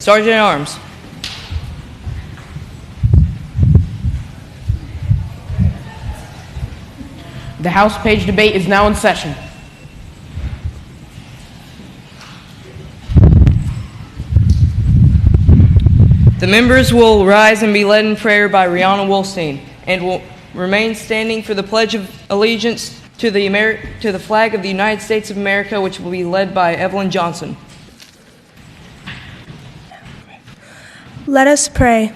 Sergeant at Arms. The House page debate is now in session. The members will rise and be led in prayer by Rihanna Wolstein and will remain standing for the Pledge of Allegiance to the flag of the United States of America, which will be led by Evelyn Johnson. Let us pray.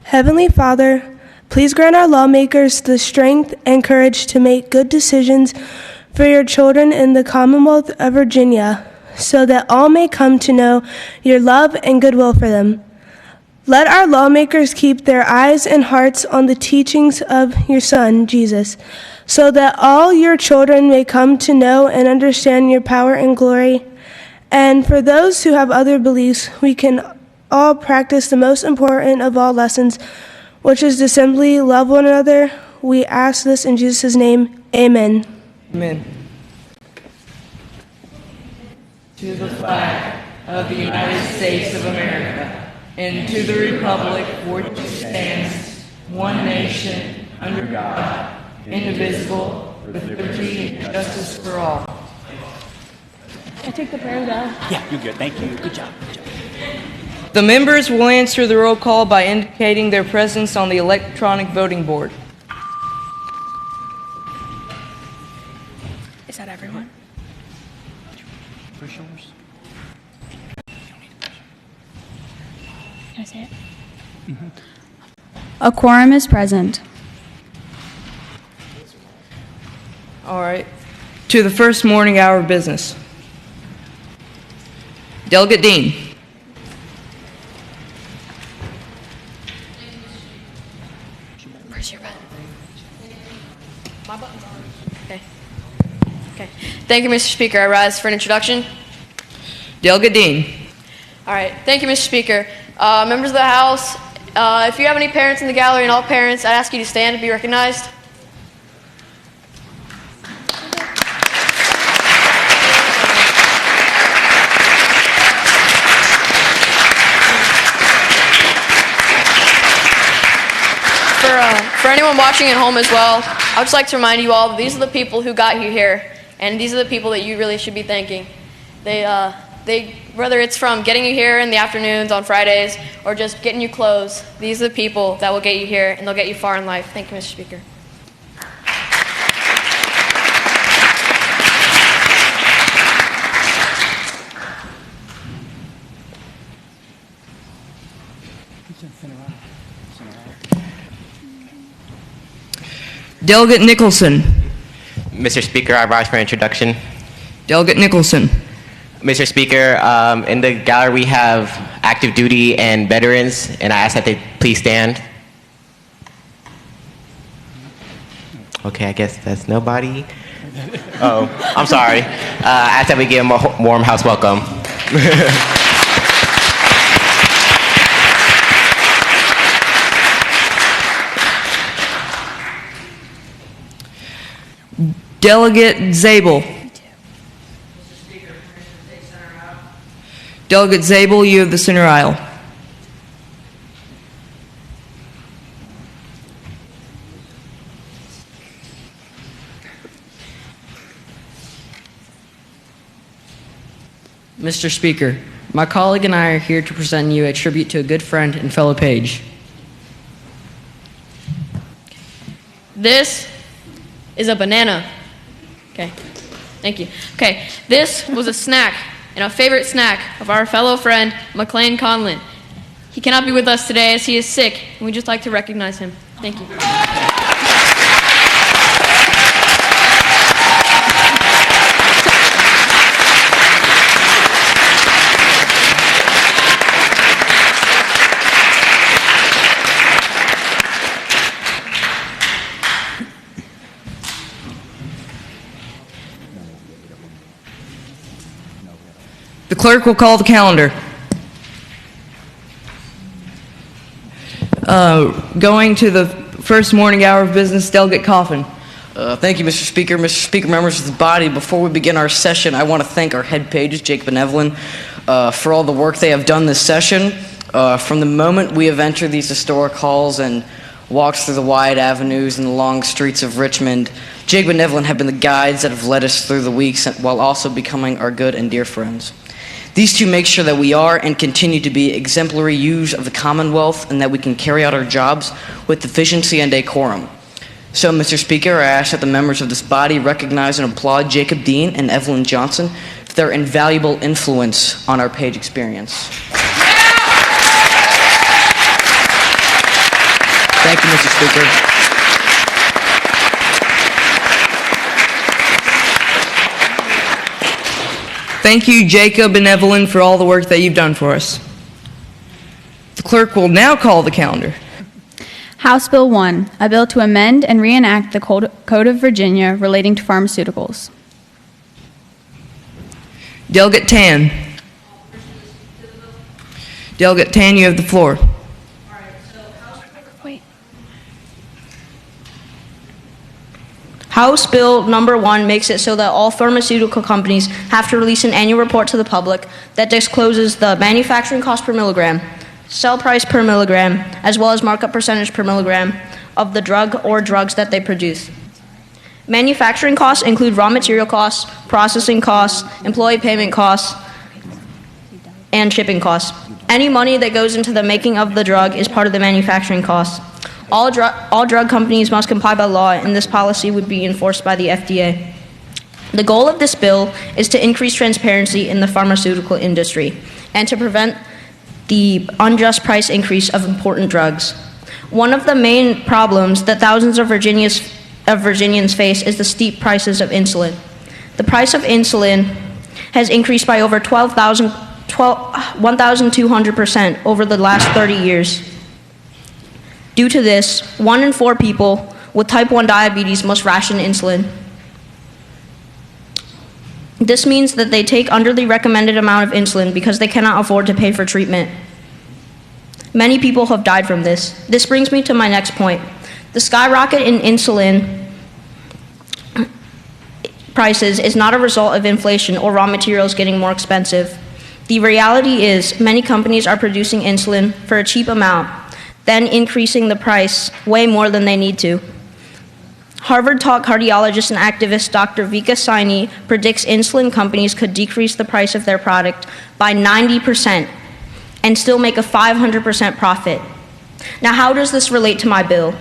Heavenly Father, please grant our lawmakers the strength and courage to make good decisions for your children in the Commonwealth of Virginia, so that all may come to know your love and goodwill for them. Let our lawmakers keep their eyes and hearts on the teachings of your Son, Jesus, so that all your children may come to know and understand your power and glory. And for those who have other beliefs, we can all practice the most important of all lessons, which is to simply love one another. We ask this in Jesus' name. Amen. Amen. To the flag of the United States of America, and to the republic for which it stands, one nation, under God, indivisible, with liberty and justice for all. I take the prayer down. Yeah, you're good. Thank you. Good job. Good job. The members will answer the roll call by indicating their presence on the electronic voting board. Is that everyone? Push yours. Can I say it? A quorum is present. All right. To the first morning hour of business. Delegate Dean. Where's your pen? My button's on. Okay. Thank you, Mr. Speaker. I rise for an introduction. Delegate Dean. All right. Thank you, Mr. Speaker. Members of the House, if you have any parents in the gallery, and all parents, I'd ask you to stand to be recognized. For anyone watching at home as well, I would just like to remind you all that these are the people who got you here, and these are the people that you really should be thanking. Whether it's from getting you here in the afternoons on Fridays or just getting you clothes, these are the people that will get you here, and they'll get you far in life. Thank you, Mr. Speaker. Delegate Nicholson. Mr. Speaker, I rise for introduction. Delegate Nicholson. Mr. Speaker, in the gallery we have active duty and veterans, and I ask that they please stand. Okay, I guess that's nobody. Oh, I'm sorry. I ask that we give them a warm house welcome. Delegate Zabel. Delegate Zabel, you have the center aisle. Mr. Speaker, my colleague and I are here to present you a tribute to a good friend and fellow page. This is a banana. Okay, thank you. Okay, this was a snack and a favorite snack of our fellow friend, McLean Conlin. He cannot be with us today as he is sick, and we'd just like to recognize him. Thank you. The clerk will call the calendar. Going to the first morning hour of business, Delegate Coffin. Thank you, Mr. Speaker. Mr. Speaker, members of the body, before we begin our session, I want to thank our head pages, Jacob and Evelyn, for all the work they have done this session. From the moment we have entered these historic halls and walked through the wide avenues and the long streets of Richmond, Jacob and Evelyn have been the guides that have led us through the weeks while also becoming our good and dear friends. These two make sure that we are and continue to be exemplary youths of the Commonwealth and that we can carry out our jobs with efficiency and decorum. So, Mr. Speaker, I ask that the members of this body recognize and applaud Jacob Dean and Evelyn Johnson for their invaluable influence on our page experience. Thank you, Mr. Speaker. Thank you, Jacob and Evelyn, for all the work that you've done for us. The clerk will now call the calendar. House Bill 1, a bill to amend and reenact the Code of Virginia relating to pharmaceuticals. Delegate Tan. Delegate Tan, you have the floor. House Bill number 1 makes it so that all pharmaceutical companies have to release an annual report to the public that discloses the manufacturing cost per milligram, sell price per milligram, as well as markup percentage per milligram of the drug or drugs that they produce. Manufacturing costs include raw material costs, processing costs, employee payment costs, and shipping costs. Any money that goes into the making of the drug is part of the manufacturing costs. All drug companies must comply by law, and this policy would be enforced by the FDA. The goal of this bill is to increase transparency in the pharmaceutical industry and to prevent the unjust price increase of important drugs. One of the main problems that thousands of Virginians face is the steep prices of insulin. The price of insulin has increased by over 1,200% over the last 30 years. Due to this, 1 in 4 people with type 1 diabetes must ration insulin. This means that they take under the recommended amount of insulin because they cannot afford to pay for treatment. Many people have died from this. This brings me to my next point. The skyrocket in insulin prices is not a result of inflation or raw materials getting more expensive. The reality is many companies are producing insulin for a cheap amount, then increasing the price way more than they need to. Harvard Talk cardiologist and activist Dr. Vika Saini predicts insulin companies could decrease the price of their product by 90% and still make a 500% profit. Now, how does this relate to my bill?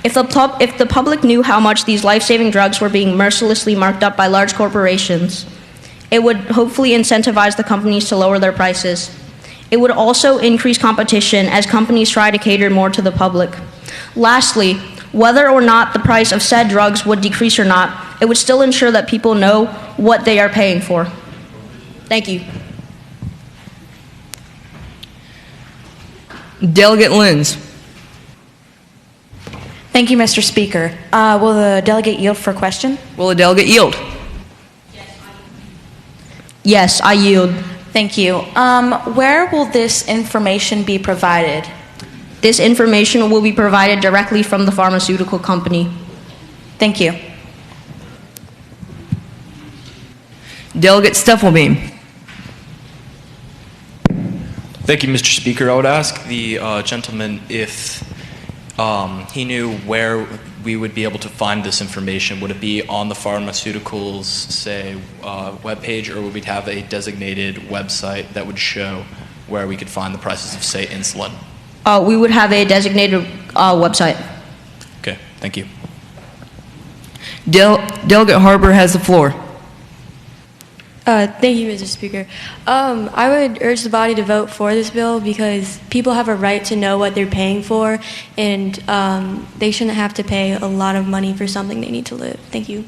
If the public knew how much these life-saving drugs were being mercilessly marked up by large corporations, it would hopefully incentivize the companies to lower their prices. It would also increase competition as companies try to cater more to the public. Lastly, whether or not the price of said drugs would decrease or not, it would still ensure that people know what they are paying for. Thank you. Delegate Lins. Thank you, Mr. Speaker. Will the delegate yield for question? Will the delegate yield? Yes, I yield. Thank you. Where will this information be provided? This information will be provided directly from the pharmaceutical company. Thank you. Delegate Steffelbeam. Thank you, Mr. Speaker. I would ask the gentleman if he knew where we would be able to find this information. Would it be on the pharmaceuticals, say, webpage, or would we have a designated website that would show where we could find the prices of, say, insulin? We would have a designated website. Okay, thank you. Delegate Harper has the floor. Thank you, Mr. Speaker. I would urge the body to vote for this bill because people have a right to know what they're paying for, and they shouldn't have to pay a lot of money for something they need to live. Thank you.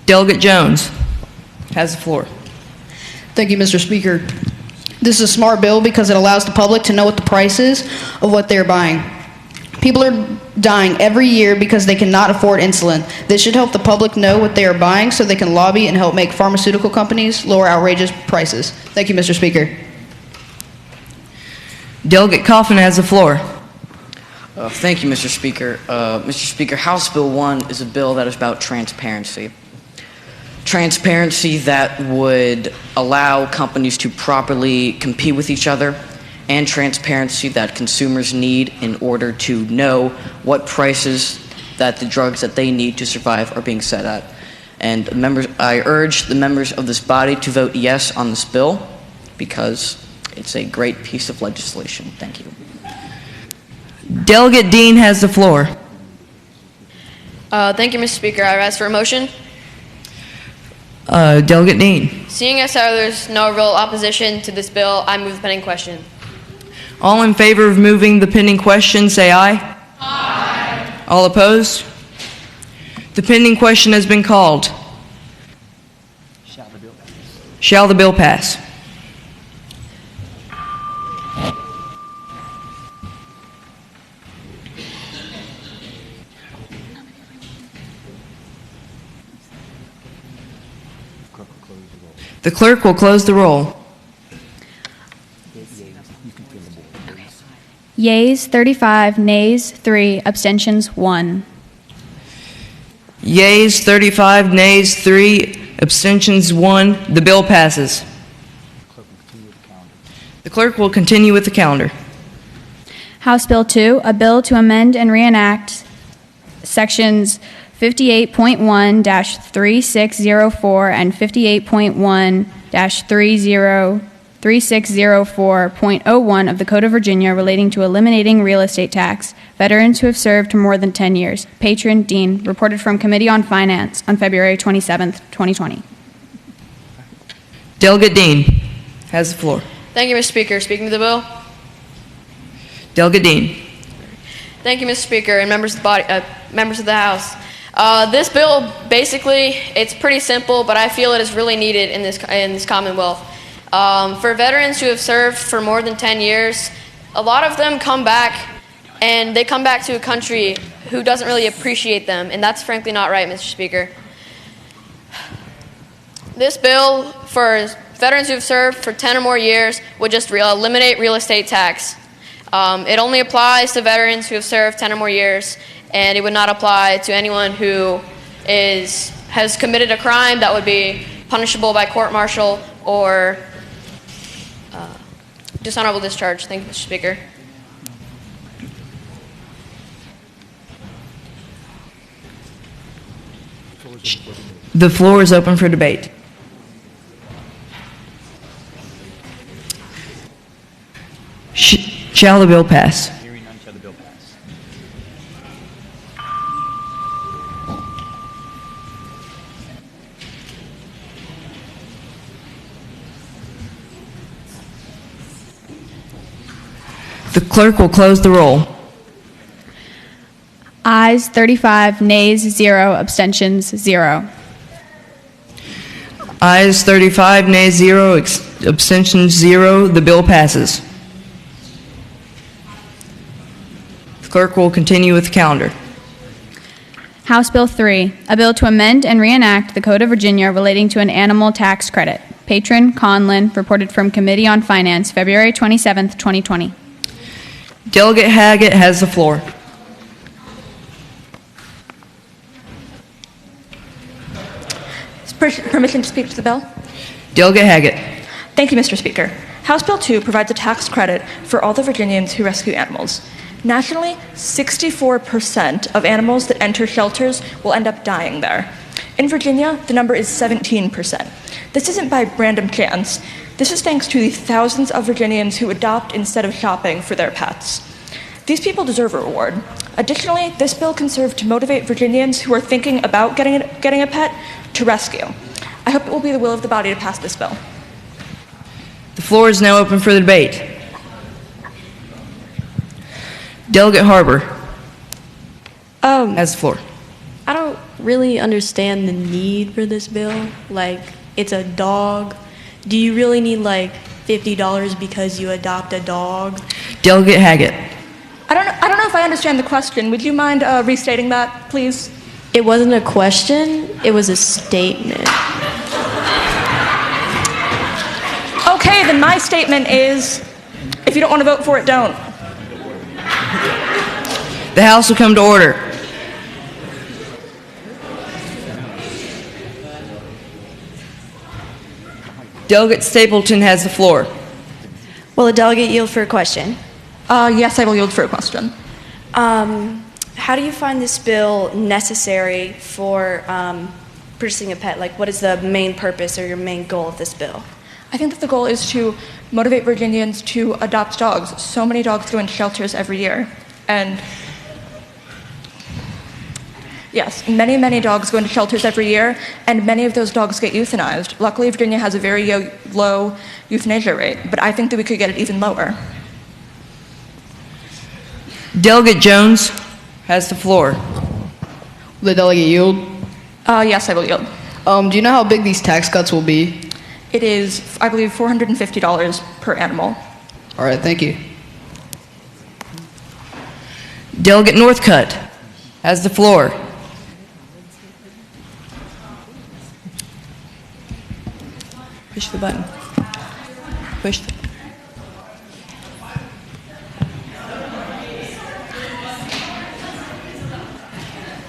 Delegate Jones has the floor. Thank you, Mr. Speaker. This is a smart bill because it allows the public to know what the price is of what they're buying. People are dying every year because they cannot afford insulin. This should help the public know what they are buying so they can lobby and help make pharmaceutical companies lower outrageous prices. Thank you, Mr. Speaker. Delegate Coffin has the floor. Thank you, Mr. Speaker. Mr. Speaker, House Bill 1 is a bill that is about transparency. Transparency that would allow companies to properly compete with each other, and transparency that consumers need in order to know what prices that the drugs that they need to survive are being set at. And I urge the members of this body to vote yes on this bill because it's a great piece of legislation. Thank you. Delegate Dean has the floor. Thank you, Mr. Speaker. I ask for a motion. Delegate Dean. Seeing as how there's no real opposition to this bill, I move the pending question. All in favor of moving the pending question, say aye. Aye. All opposed? The pending question has been called. Shall the bill pass? The clerk will close the roll. Yeas 35, nays 3, abstentions 1. Yeas 35, nays 3, abstentions 1. The bill passes. The clerk will continue with the calendar. House Bill 2, a bill to amend and reenact sections 58.1-3604 and 58.1-3604.01 of the Code of Virginia relating to eliminating real estate tax, veterans who have served more than 10 years. Patron Dean, reported from Committee on Finance on February 27, 2020. Delegate Dean has the floor. Thank you, Mr. Speaker. Speaking to the bill. Delegate Dean. Thank you, Mr. Speaker, and members of the body, members of the House. This bill, basically, it's pretty simple, but I feel it is really needed in this Commonwealth. For veterans who have served for more than 10 years, a lot of them come back, and they come back to a country who doesn't really appreciate them, and that's frankly not right, Mr. Speaker. This bill for veterans who have served for 10 or more years would just eliminate real estate tax. It only applies to veterans who have served 10 or more years, and it would not apply to anyone who has committed a crime that would be punishable by court-martial or dishonorable discharge. Thank you, Mr. Speaker. The floor is open for debate. Shall the bill pass? Hearing none, shall the bill pass? The clerk will close the roll. Ayes 35, nays 0, abstentions 0. Ayes 35, nays 0, abstentions 0. The bill passes. The clerk will continue with the calendar. House Bill 3, a bill to amend and reenact the Code of Virginia relating to an animal tax credit. Patron Conlin, reported from Committee on Finance, February 27, 2020. Delegate Haggett has the floor. Permission to speak to the bill? Delegate Haggett. Thank you, Mr. Speaker. House Bill 2 provides a tax credit for all the Virginians who rescue animals. Nationally, 64% of animals that enter shelters will end up dying there. In Virginia, the number is 17%. This isn't by random chance. This is thanks to the thousands of Virginians who adopt instead of shopping for their pets. These people deserve a reward. Additionally, this bill can serve to motivate Virginians who are thinking about getting a pet to rescue. I hope it will be the will of the body to pass this bill. The floor is now open for the debate. Delegate Harbor has the floor. I don't really understand the need for this bill. Like, it's a dog. Do you really need like $50 because you adopt a dog? Delegate Haggett. I don't know if I understand the question. Would you mind restating that, please? It wasn't a question, it was a statement. Okay, then my statement is, if you don't want to vote for it, don't. The House will come to order. Delegate Stapleton has the floor. Will the delegate yield for a question? Yes, I will yield for a question. How do you find this bill necessary for purchasing a pet? Like, what is the main purpose or your main goal of this bill? I think that the goal is to motivate Virginians to adopt dogs. So many dogs go into shelters every year. And yes, many, many dogs go into shelters every year, and many of those dogs get euthanized. Luckily, Virginia has a very low euthanasia rate, but I think that we could get it even lower. Delegate Jones has the floor. Will the delegate yield? Yes, I will yield. Do you know how big these tax cuts will be? It is, I believe, $450 per animal. All right, thank you. Delegate Northcutt has the floor. Push the button. Push the...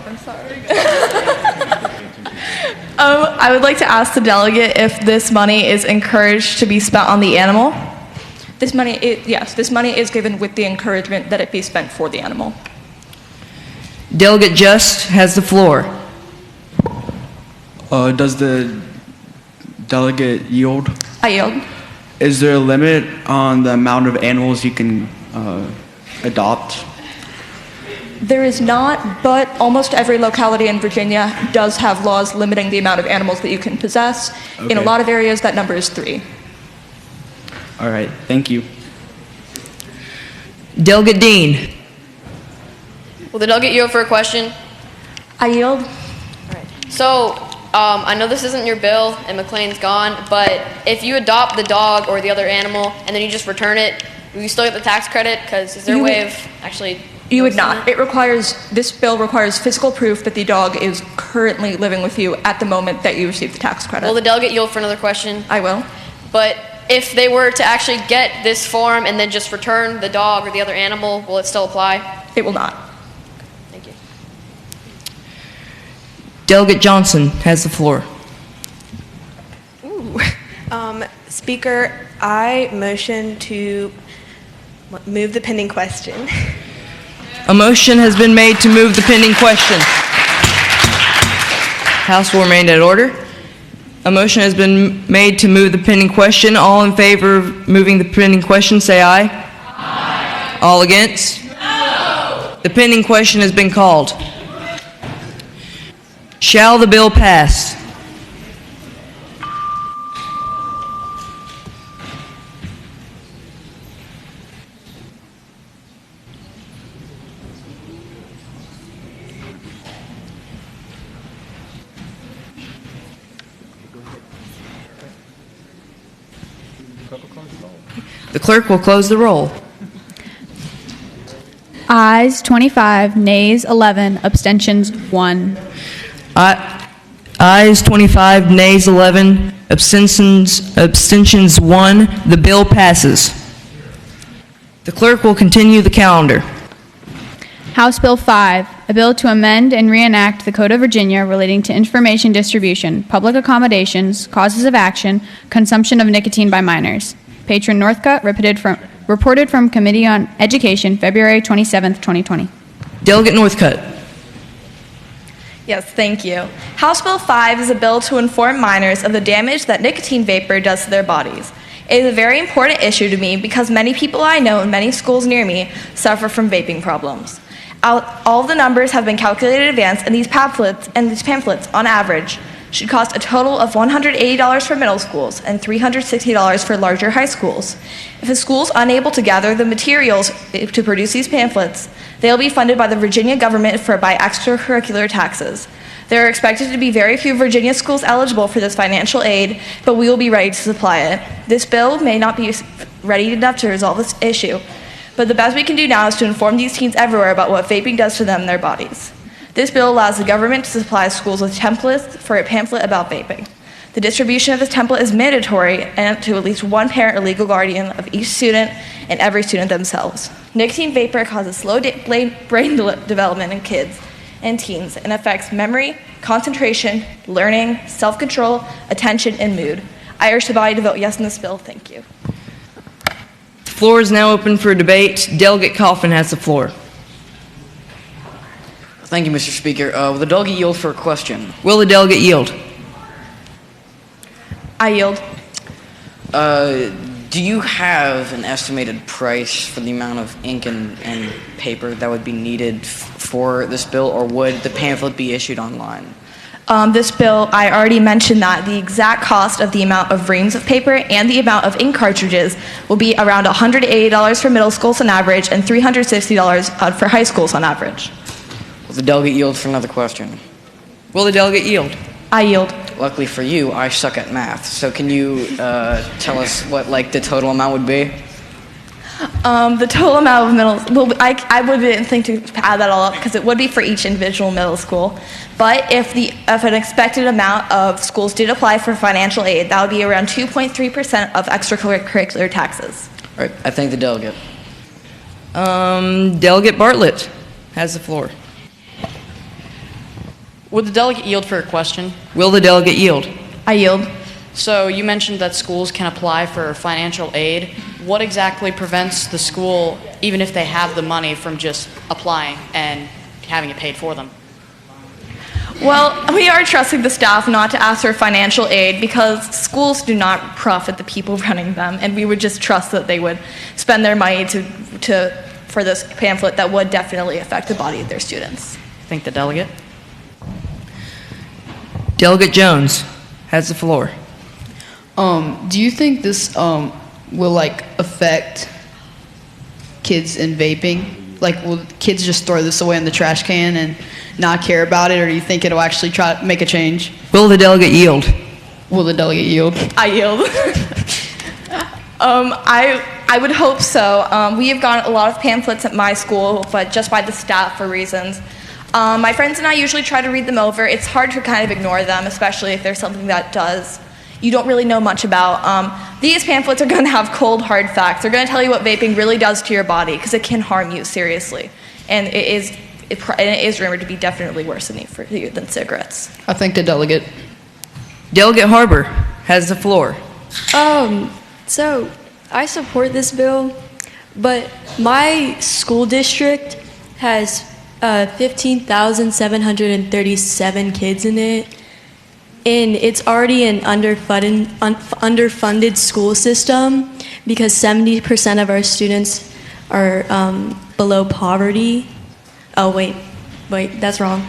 I'm sorry. I would like to ask the delegate if this money is encouraged to be spent on the animal. This money is given with the encouragement that it be spent for the animal. Delegate Just has the floor. Does the delegate yield? I yield. Is there a limit on the amount of animals you can adopt? There is not, but almost every locality in Virginia does have laws limiting the amount of animals that you can possess. In a Okay. lot of areas, that number is 3. All right, thank you. Delegate Dean. Will the delegate yield for a question? I yield. So, I know this isn't your bill and McLean's gone, but if you adopt the dog or the other animal and then you just return it, will you still get the tax credit? Because is there a way of actually... You would not. This bill requires physical proof that the dog is currently living with you at the moment that you receive the tax credit. Will the delegate yield for another question? I will. But if they were to actually get this form and then just return the dog or the other animal, will it still apply? It will not. Thank you. Delegate Johnson has the floor. Speaker, I motion to move the pending question. A motion has been made to move the pending question. House will remain at order. A motion has been made to move the pending question. All in favor of moving the pending question, say aye. Aye. All against? No. The pending question has been called. Shall the bill pass? The clerk will close the roll. Ayes 25, nays 11, abstentions 1. Ayes 25, nays 11, abstentions 1. The bill passes. The clerk will continue the calendar. House Bill 5, a bill to amend and reenact the Code of Virginia relating to information distribution, public accommodations, causes of action, consumption of nicotine by minors. Patron Northcutt, reported from Committee on Education, February 27, 2020. Delegate Northcutt. Yes, thank you. House Bill 5 is a bill to inform minors of the damage that nicotine vapor does to their bodies. It is a very important issue to me because many people I know in many schools near me suffer from vaping problems. All of the numbers have been calculated in advance, and these pamphlets, on average, should cost a total of $180 for middle schools and $360 for larger high schools. If a school is unable to gather the materials to produce these pamphlets, they will be funded by the Virginia government by extracurricular taxes. There are expected to be very few Virginia schools eligible for this financial aid, but we will be ready to supply it. This bill may not be ready enough to resolve this issue, but the best we can do now is to inform these teens everywhere about what vaping does to them and their bodies. This bill allows the government to supply schools with templates for a pamphlet about vaping. The distribution of this template is mandatory and to at least one parent or legal guardian of each student and every student themselves. Nicotine vapor causes slow brain development in kids and teens and affects memory, concentration, learning, self-control, attention, and mood. I urge the body to vote yes on this bill. Thank you. The floor is now open for debate. Delegate Coffin has the floor. Thank you, Mr. Speaker. Will the delegate yield for a question? Will the delegate yield? I yield. Do you have an estimated price for the amount of ink and paper that would be needed for this bill, or would the pamphlet be issued online? This bill, I already mentioned that the exact cost of the amount of reams of paper and the amount of ink cartridges will be around $180 for middle schools on average and $360 for high schools on average. Will the delegate yield for another question? Will the delegate yield? I yield. Luckily for you, I suck at math. So can you tell us what the total amount would be? The total amount of I wouldn't think to add that all up because it would be for each individual middle school. But if an expected amount of schools did apply for financial aid, that would be around 2.3% of extracurricular taxes. All right, I thank the delegate. Delegate Bartlett has the floor. Would the delegate yield for a question? Will the delegate yield? I yield. So you mentioned that schools can apply for financial aid. What exactly prevents the school, even if they have the money, from just applying and having it paid for them? Well, we are trusting the staff not to ask for financial aid because schools do not profit the people running them, and we would just trust that they would spend their money for this pamphlet that would definitely affect the body of their students. Thank the delegate. Delegate Jones has the floor. Do you think this will affect kids in vaping? Will kids just throw this away in the trash can and not care about it, or do you think it'll actually try to make a change? Will the delegate yield? Will the delegate yield? I yield. I would hope so. We have gotten a lot of pamphlets at my school, but just by the staff for reasons. My friends and I usually try to read them over. It's hard to kind of ignore them, especially if there's something that you don't really know much about. These pamphlets are going to have cold, hard facts. They're going to tell you what vaping really does to your body, because it can harm you seriously. And it is rumored to be definitely worse for you than cigarettes. I thank the delegate. Delegate Harbor has the floor. So I support this bill, but my school district has 15,737 kids in it, and it's already an underfunded school system because 70% of our students are below poverty. Oh, wait, that's wrong.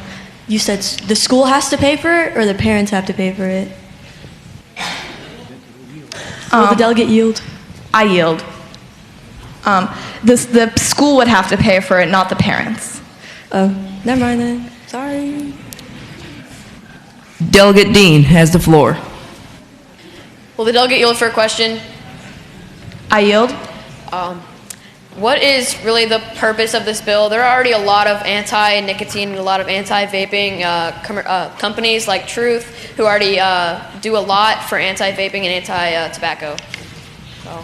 You said the school has to pay for it, or the parents have to pay for it? Will the delegate yield? I yield. The school would have to pay for it, not the parents. Oh, never mind then. Sorry. Delegate Dean has the floor. Will the delegate yield for a question? I yield. What is really the purpose of this bill? There are already a lot of anti-nicotine and a lot of anti-vaping companies like Truth who already do a lot for anti-vaping and anti-tobacco. So.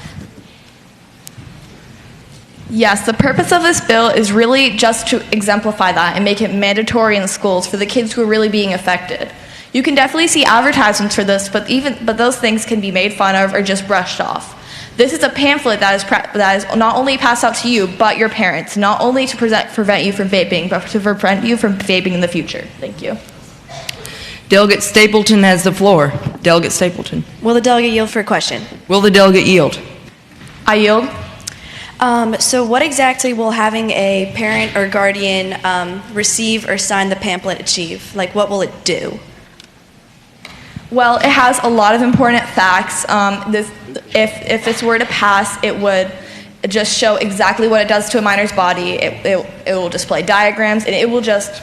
Yes, the purpose of this bill is really just to exemplify that and make it mandatory in schools for the kids who are really being affected. You can definitely see advertisements for this, but those things can be made fun of or just brushed off. This is a pamphlet that is not only passed out to you, but your parents, not only to prevent you from vaping, but to prevent you from vaping in the future. Thank you. Delegate Stapleton has the floor. Delegate Stapleton. Will the delegate yield for a question? Will the delegate yield? I yield. So what exactly will having a parent or guardian receive or sign the pamphlet achieve? What will it do? Well, it has a lot of important facts. If this were to pass, it would just show exactly what it does to a minor's body. It will display diagrams, and it will just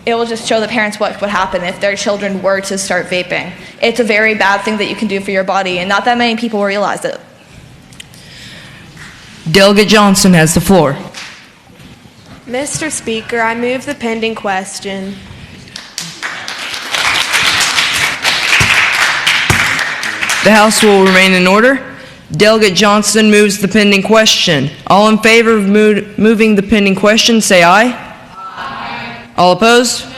show the parents what would happen if their children were to start vaping. It's a very bad thing that you can do for your body, and not that many people realize it. Delegate Johnson has the floor. Mr. Speaker, I move the pending question. The House will remain in order. Delegate Johnson moves the pending question. All in favor of moving the pending question, say aye. Aye. All opposed? No.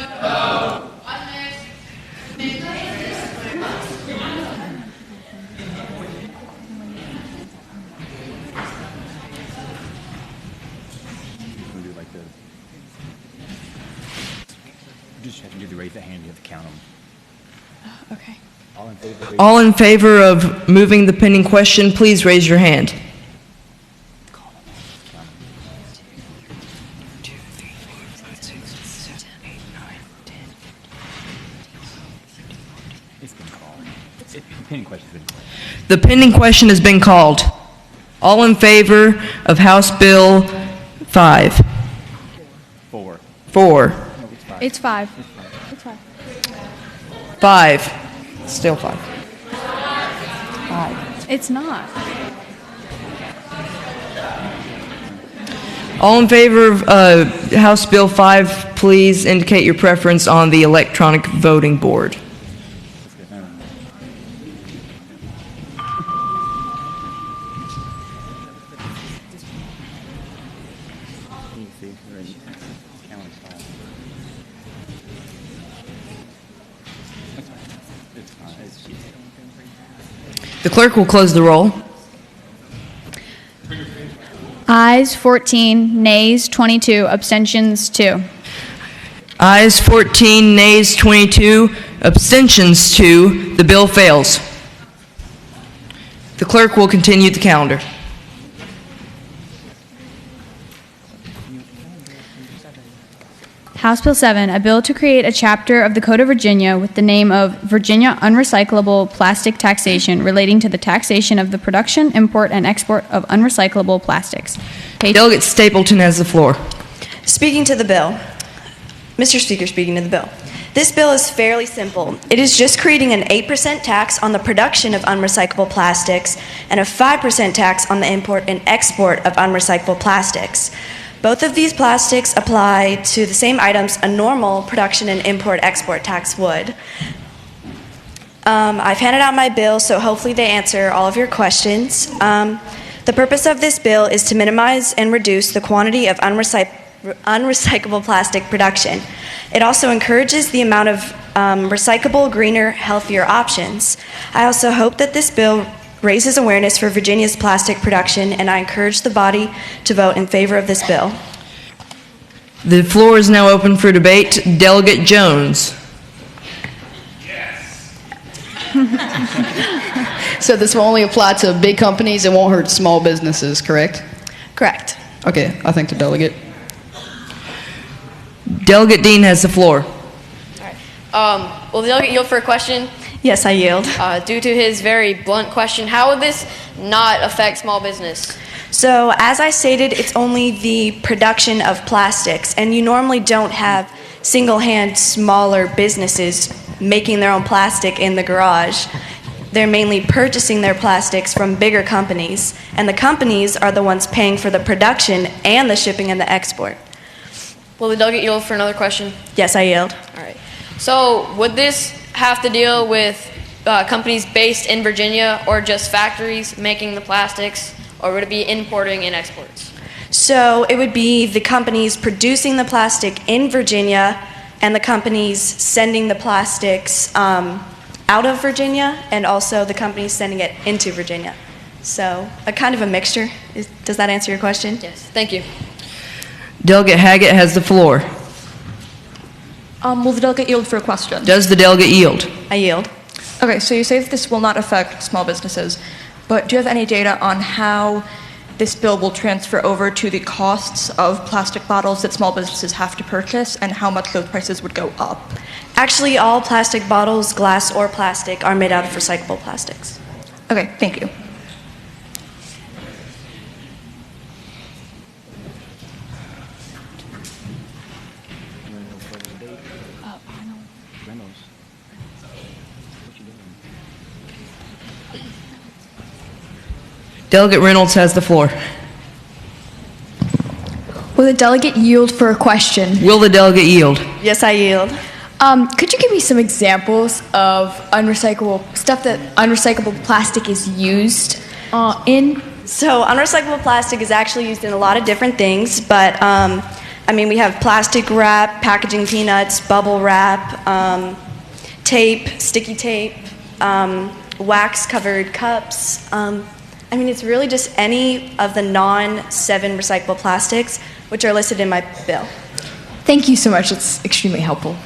Raise the hand, you have to count them. Okay. All in favor of moving the pending question, please raise your hand. It's been called. The pending question's been called. The pending question has been called. All in favor of House Bill 5? 4. 4. It's 5. 5. Still 5. 5. It's not. All in favor of House Bill 5, please indicate your preference on the electronic voting board. The clerk will close the roll. Ayes 14, nays 22, abstentions 2. Ayes 14, nays 22, abstentions 2. The bill fails. The clerk will continue the calendar. House Bill 7, a bill to create a chapter of the Code of Virginia with the name of Virginia Unrecyclable Plastic Taxation relating to the taxation of the production, import, and export of unrecyclable plastics. Delegate Stapleton has the floor. Speaking to the bill. Mr. Speaker, speaking to the bill. This bill is fairly simple. It is just creating an 8% tax on the production of unrecyclable plastics and a 5% tax on the import and export of unrecyclable plastics. Both of these plastics apply to the same items a normal production and import-export tax would. I've handed out my bill, so hopefully they answer all of your questions. The purpose of this bill is to minimize and reduce the quantity of unrecyclable plastic production. It also encourages the amount of recyclable, greener, healthier options. I also hope that this bill raises awareness for Virginia's plastic production, and I encourage the body to vote in favor of this bill. The floor is now open for debate. Delegate Jones. So this will only apply to big companies, it won't hurt small businesses, correct? Correct. Okay, I thank the delegate. Delegate Dean has the floor. Will the delegate yield for a question? Yes, I yield. Due to his very blunt question, how would this not affect small business? So, as I stated, it's only the production of plastics, and you normally don't have single-hand smaller businesses making their own plastic in the garage. They're mainly purchasing their plastics from bigger companies, and the companies are the ones paying for the production and the shipping and the export. Will the delegate yield for another question? Yes, I yield. All right. So, would this have to deal with companies based in Virginia or just factories making the plastics, or would it be importing and exports? So it would be the companies producing the plastic in Virginia and the companies sending the plastics out of Virginia, and also the companies sending it into Virginia. So a kind of a mixture. Does that answer your question? Yes, thank you. Delegate Haggett has the floor. Will the delegate yield for a question? Does the delegate yield? I yield. Okay, so you say that this will not affect small businesses, but do you have any data on how this bill will transfer over to the costs of plastic bottles that small businesses have to purchase and how much those prices would go up? Actually, all plastic bottles, glass or plastic, are made out of recyclable plastics. Okay, thank you. Delegate Reynolds has the floor. Will the delegate yield for a question? Will the delegate yield? Yes, I yield. Could you give me some examples of unrecyclable stuff that unrecyclable plastic is used in? So unrecyclable plastic is actually used in a lot of different things, but we have plastic wrap, packaging peanuts, bubble wrap, tape, sticky tape, wax-covered cups. It's really just any of the non-7 recyclable plastics, which are listed in my bill. Thank you so much. It's extremely helpful.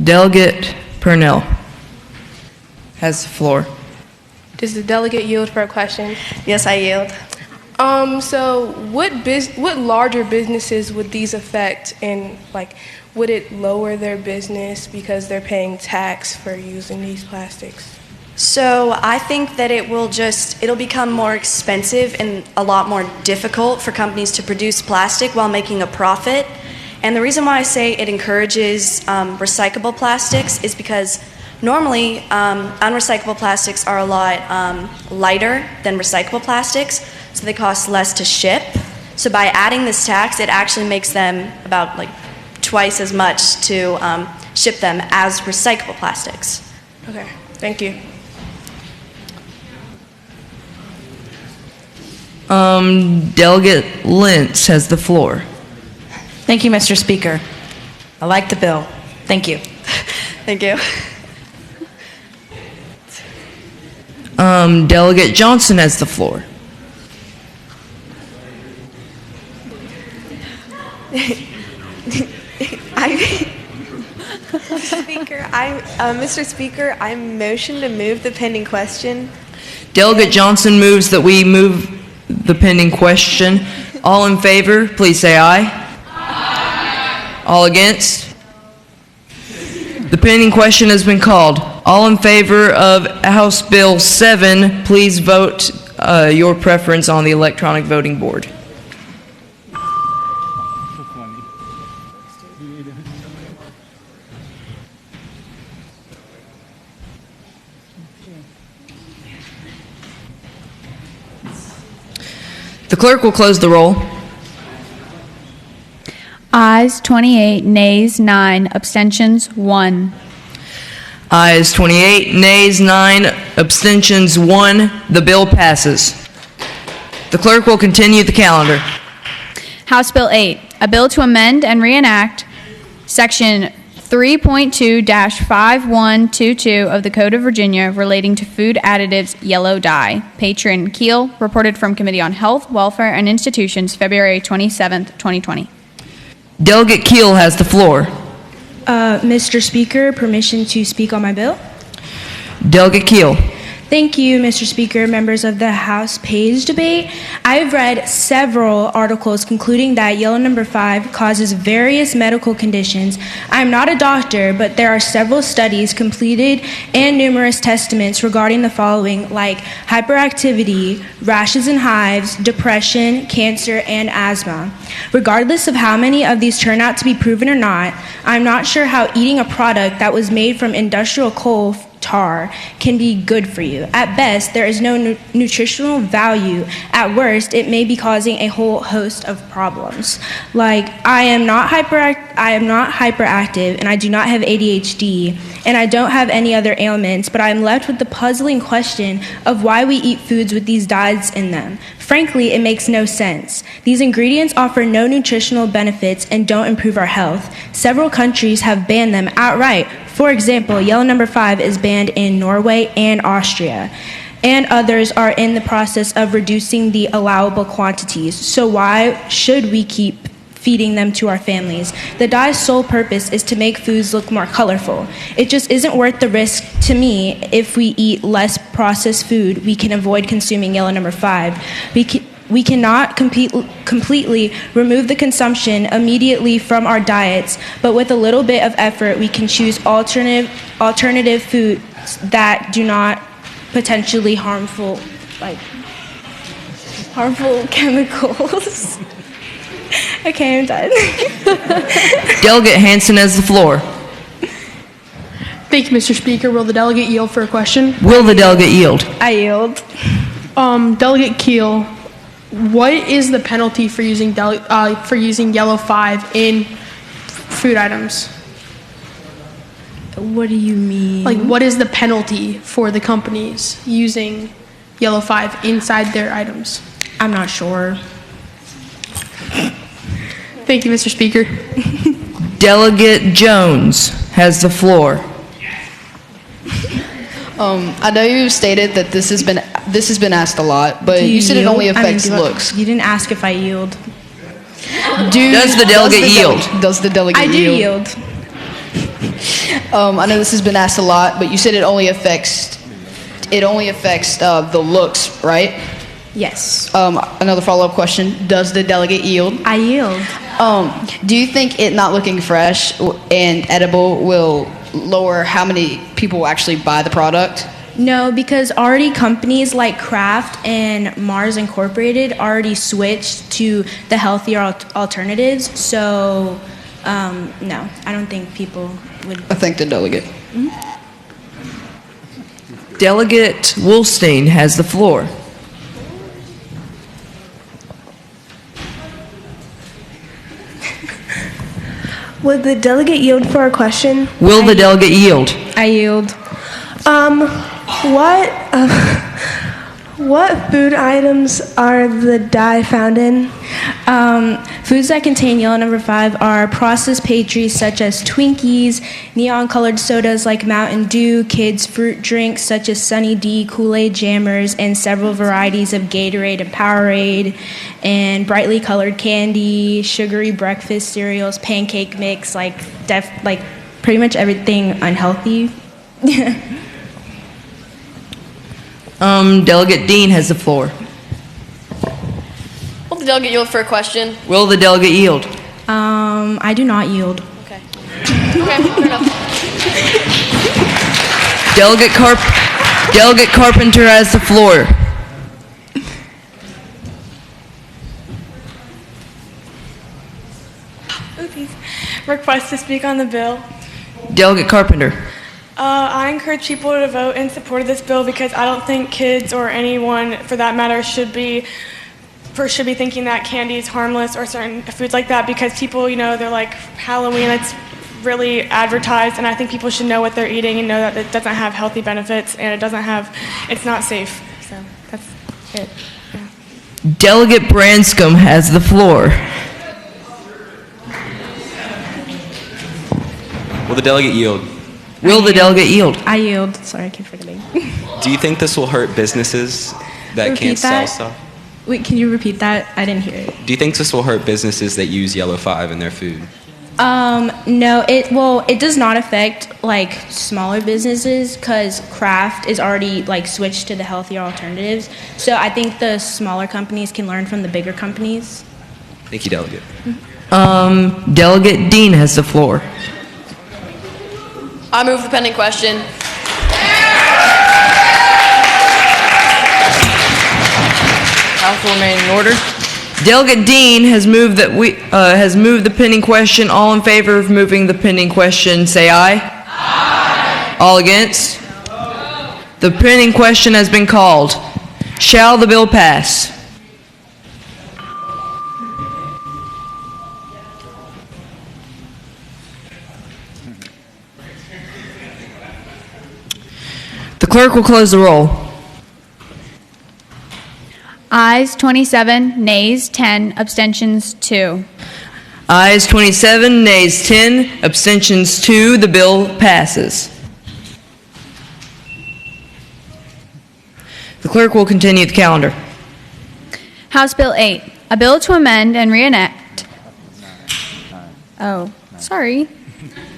Delegate Purnell has the floor. Does the delegate yield for a question? Yes, I yield. So what larger businesses would these affect, and would it lower their business because they're paying tax for using these plastics? So I think that it'll become more expensive and a lot more difficult for companies to produce plastic while making a profit. And the reason why I say it encourages recyclable plastics is because normally unrecyclable plastics are a lot lighter than recyclable plastics, so they cost less to ship. So by adding this tax, it actually makes them about twice as much to ship them as recyclable plastics. Okay, thank you. Delegate Lentz has the floor. Thank you, Mr. Speaker. I like the bill. Thank you. Thank you. Delegate Johnson has the floor. Mr. Speaker, I motion to move the pending question. Delegate Johnson moves that we move the pending question. All in favor, please say aye. Aye. All against? The pending question has been called. All in favor of House Bill 7, please vote your preference on the electronic voting board. The clerk will close the roll. Ayes 28, nays 9, abstentions 1. Ayes 28, nays 9, abstentions 1. The bill passes. The clerk will continue the calendar. House Bill 8, a bill to amend and reenact Section 3.2-5122 of the Code of Virginia relating to food additives yellow dye. Patron Keel, reported from Committee on Health, Welfare, and Institutions, February 27, 2020. Delegate Keel has the floor. Mr. Speaker, permission to speak on my bill? Delegate Keel. Thank you, Mr. Speaker, members of the House Page debate. I've read several articles concluding that yellow number 5 causes various medical conditions. I'm not a doctor, but there are several studies completed and numerous testaments regarding the following, like hyperactivity, rashes and hives, depression, cancer, and asthma. Regardless of how many of these turn out to be proven or not, I'm not sure how eating a product that was made from industrial coal tar can be good for you. At best, there is no nutritional value. At worst, it may be causing a whole host of problems. Like, I am not hyperactive, and I do not have ADHD, and I don't have any other ailments, but I am left with the puzzling question of why we eat foods with these dyes in them. Frankly, it makes no sense. These ingredients offer no nutritional benefits and don't improve our health. Several countries have banned them outright. For example, yellow number 5 is banned in Norway and Austria, and others are in the process of reducing the allowable quantities. So why should we keep feeding them to our families? The dye's sole purpose is to make foods look more colorful. It just isn't worth the risk to me. If we eat less processed food, we can avoid consuming yellow number 5. We cannot completely remove the consumption immediately from our diets, but with a little bit of effort, we can choose alternative foods that do not potentially harmful chemicals. Okay, I'm done. Delegate Hansen has the floor. Thank you, Mr. Speaker. Will the delegate yield for a question? Will the delegate yield? I yield. Delegate Keel, what is the penalty for using yellow 5 in food items? What do you mean? Like, what is the penalty for the companies using Yellow 5 inside their items? I'm not sure. Thank you, Mr. Speaker. Delegate Jones has the floor. I know you stated that this has been asked a lot, but you said it only affects looks. You didn't ask if I yield. Does the delegate yield? Does the delegate I do yield? I know this has been asked a lot, but you said it only affects the looks, right? Yes. Another follow-up question: does the delegate yield? I yield. Do you think it not looking fresh and edible will lower how many people will actually buy the product? No, because already companies like Kraft and Mars Incorporated already switched to the healthier alternatives. So, no, I don't think people would. I thank the delegate. Delegate Wolstein has the floor. Would the delegate yield for a question? Will the delegate yield? I yield. What food items are the dye found in? Foods that contain yellow number 5 are processed pastries such as Twinkies, neon-colored sodas like Mountain Dew, kids' fruit drinks such as Sunny D, Kool-Aid Jammers, and several varieties of Gatorade and Powerade, and brightly colored candy, sugary breakfast cereals, pancake mix, like pretty much everything unhealthy. Delegate Dean has the floor. Will the delegate yield for a question? Will the delegate yield? I do not yield. Okay. Okay, fair enough. Delegate Carpenter has the floor. Request to speak on the bill. Delegate Carpenter. I encourage people to vote in support of this bill because I don't think kids or anyone, for that matter, should be thinking that candy is harmless or certain foods like that because people, they're like Halloween. It's really advertised, and I think people should know what they're eating and know that it doesn't have healthy benefits and it's not safe. So that's it. Yeah. Delegate Branscombe has the floor. Will the delegate yield? Will the delegate yield? I yield. Sorry, I keep forgetting. Do you think this will hurt businesses that can't sell stuff? Wait, can you repeat that? I didn't hear it. Do you think this will hurt businesses that use Yellow 5 in their food? No, it does not affect like smaller businesses because Kraft is already like switched to the healthier alternatives. So I think the smaller companies can learn from the bigger companies. Thank you, delegate. Delegate Dean has the floor. I move the pending question. House will remain in order. Delegate Dean has moved the pending question. All in favor of moving the pending question, say aye. Aye. All against? No. The pending question has been called. Shall the bill pass? The clerk will close the roll. Ayes 27, nays 10, abstentions 2. Ayes 27, nays 10, abstentions 2. The bill passes. The clerk will continue the calendar. House Bill 8, a bill to amend and reenact. Oh, sorry.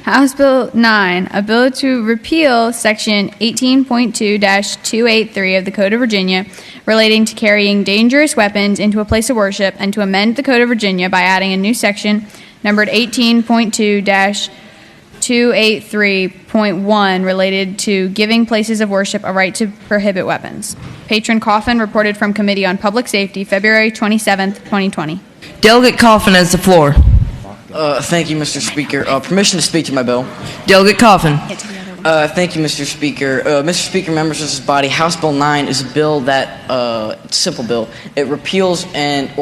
House Bill 9, a bill to repeal Section 18.2-283 of the Code of Virginia relating to carrying dangerous weapons into a place of worship and to amend the Code of Virginia by adding a new section numbered 18.2-283.1 related to giving places of worship a right to prohibit weapons. Patron Coffin reported from Committee on Public Safety, February 27th, 2020. Delegate Coffin has the floor. Thank you, Mr. Speaker. Permission to speak to my bill. Delegate Coffin. Thank you, Mr. Speaker. Mr. Speaker, members of this body, House Bill 9 is a bill that, it's a simple bill. It repeals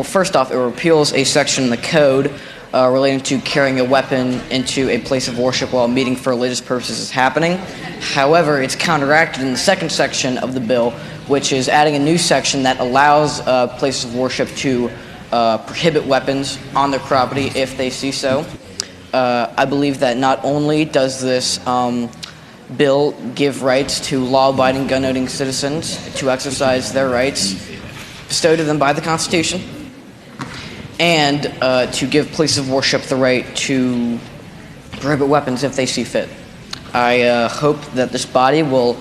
first off, it repeals a section in the code relating to carrying a weapon into a place of worship while a meeting for religious purposes is happening. However, it's counteracted in the second section of the bill, which is adding a new section that allows places of worship to prohibit weapons on their property if they see so. I believe that not only does this bill give rights to law-abiding gun-owning citizens to exercise their rights bestowed to them by the Constitution, and to give places of worship the right to prohibit weapons if they see fit. I hope that this body will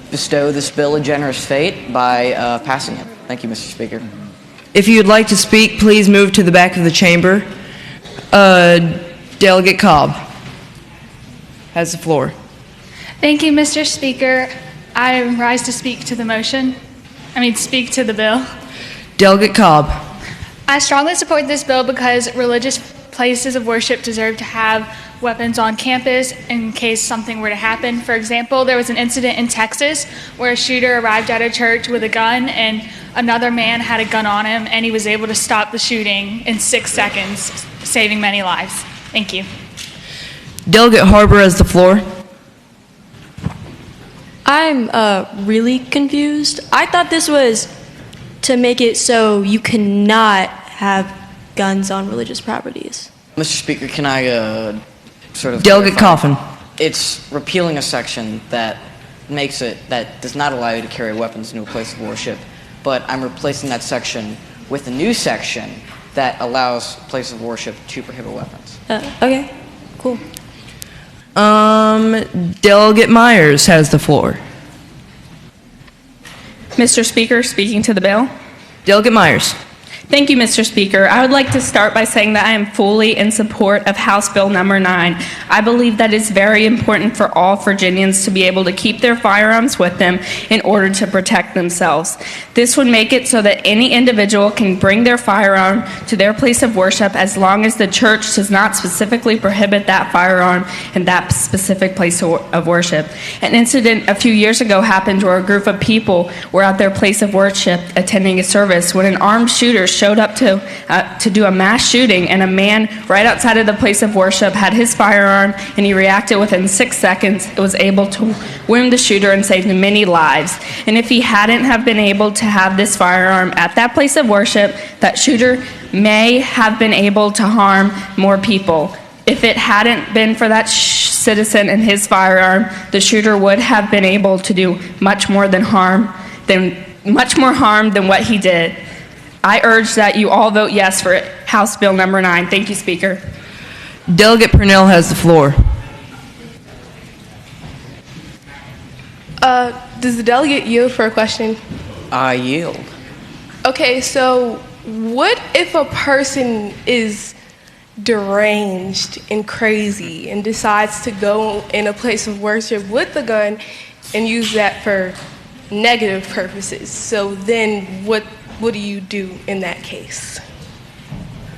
bestow this bill a generous fate by passing it. Thank you, Mr. Speaker. If you'd like to speak, please move to the back of the chamber. Delegate Cobb has the floor. Thank you, Mr. Speaker. I rise to speak to the motion. Speak to the bill. Delegate Cobb. I strongly support this bill because religious places of worship deserve to have weapons on campus in case something were to happen. For example, there was an incident in Texas where a shooter arrived at a church with a gun and another man had a gun on him, and he was able to stop the shooting in 6 seconds, saving many lives. Thank you. Delegate Harbor has the floor. I'm really confused. I thought this was to make it so you cannot have guns on religious properties. Mr. Speaker, can I sort of... Delegate Coffin. It's repealing a section that makes it, that does not allow you to carry weapons into a place of worship, but I'm replacing that section with a new section that allows places of worship to prohibit weapons. Okay, cool. Delegate Myers has the floor. Mr. Speaker, speaking to the bill. Delegate Myers. Thank you, Mr. Speaker. I would like to start by saying that I am fully in support of House Bill number 9. I believe that it's very important for all Virginians to be able to keep their firearms with them in order to protect themselves. This would make it so that any individual can bring their firearm to their place of worship as long as the church does not specifically prohibit that firearm in that specific place of worship. An incident a few years ago happened where a group of people were at their place of worship attending a service when an armed shooter showed up to do a mass shooting, and a man right outside of the place of worship had his firearm, and he reacted within 6 seconds. It was able to wound the shooter and save many lives. And if he hadn't have been able to have this firearm at that place of worship, that shooter may have been able to harm more people. If it hadn't been for that citizen and his firearm, the shooter would have been able to do much more harm than what he did. I urge that you all vote yes for House Bill number 9. Thank you, Speaker. Delegate Purnell has the floor. Does the delegate yield for a question? I yield. Okay, so what if a person is deranged and crazy and decides to go in a place of worship with the gun and use that for negative purposes? So then what do you do in that case?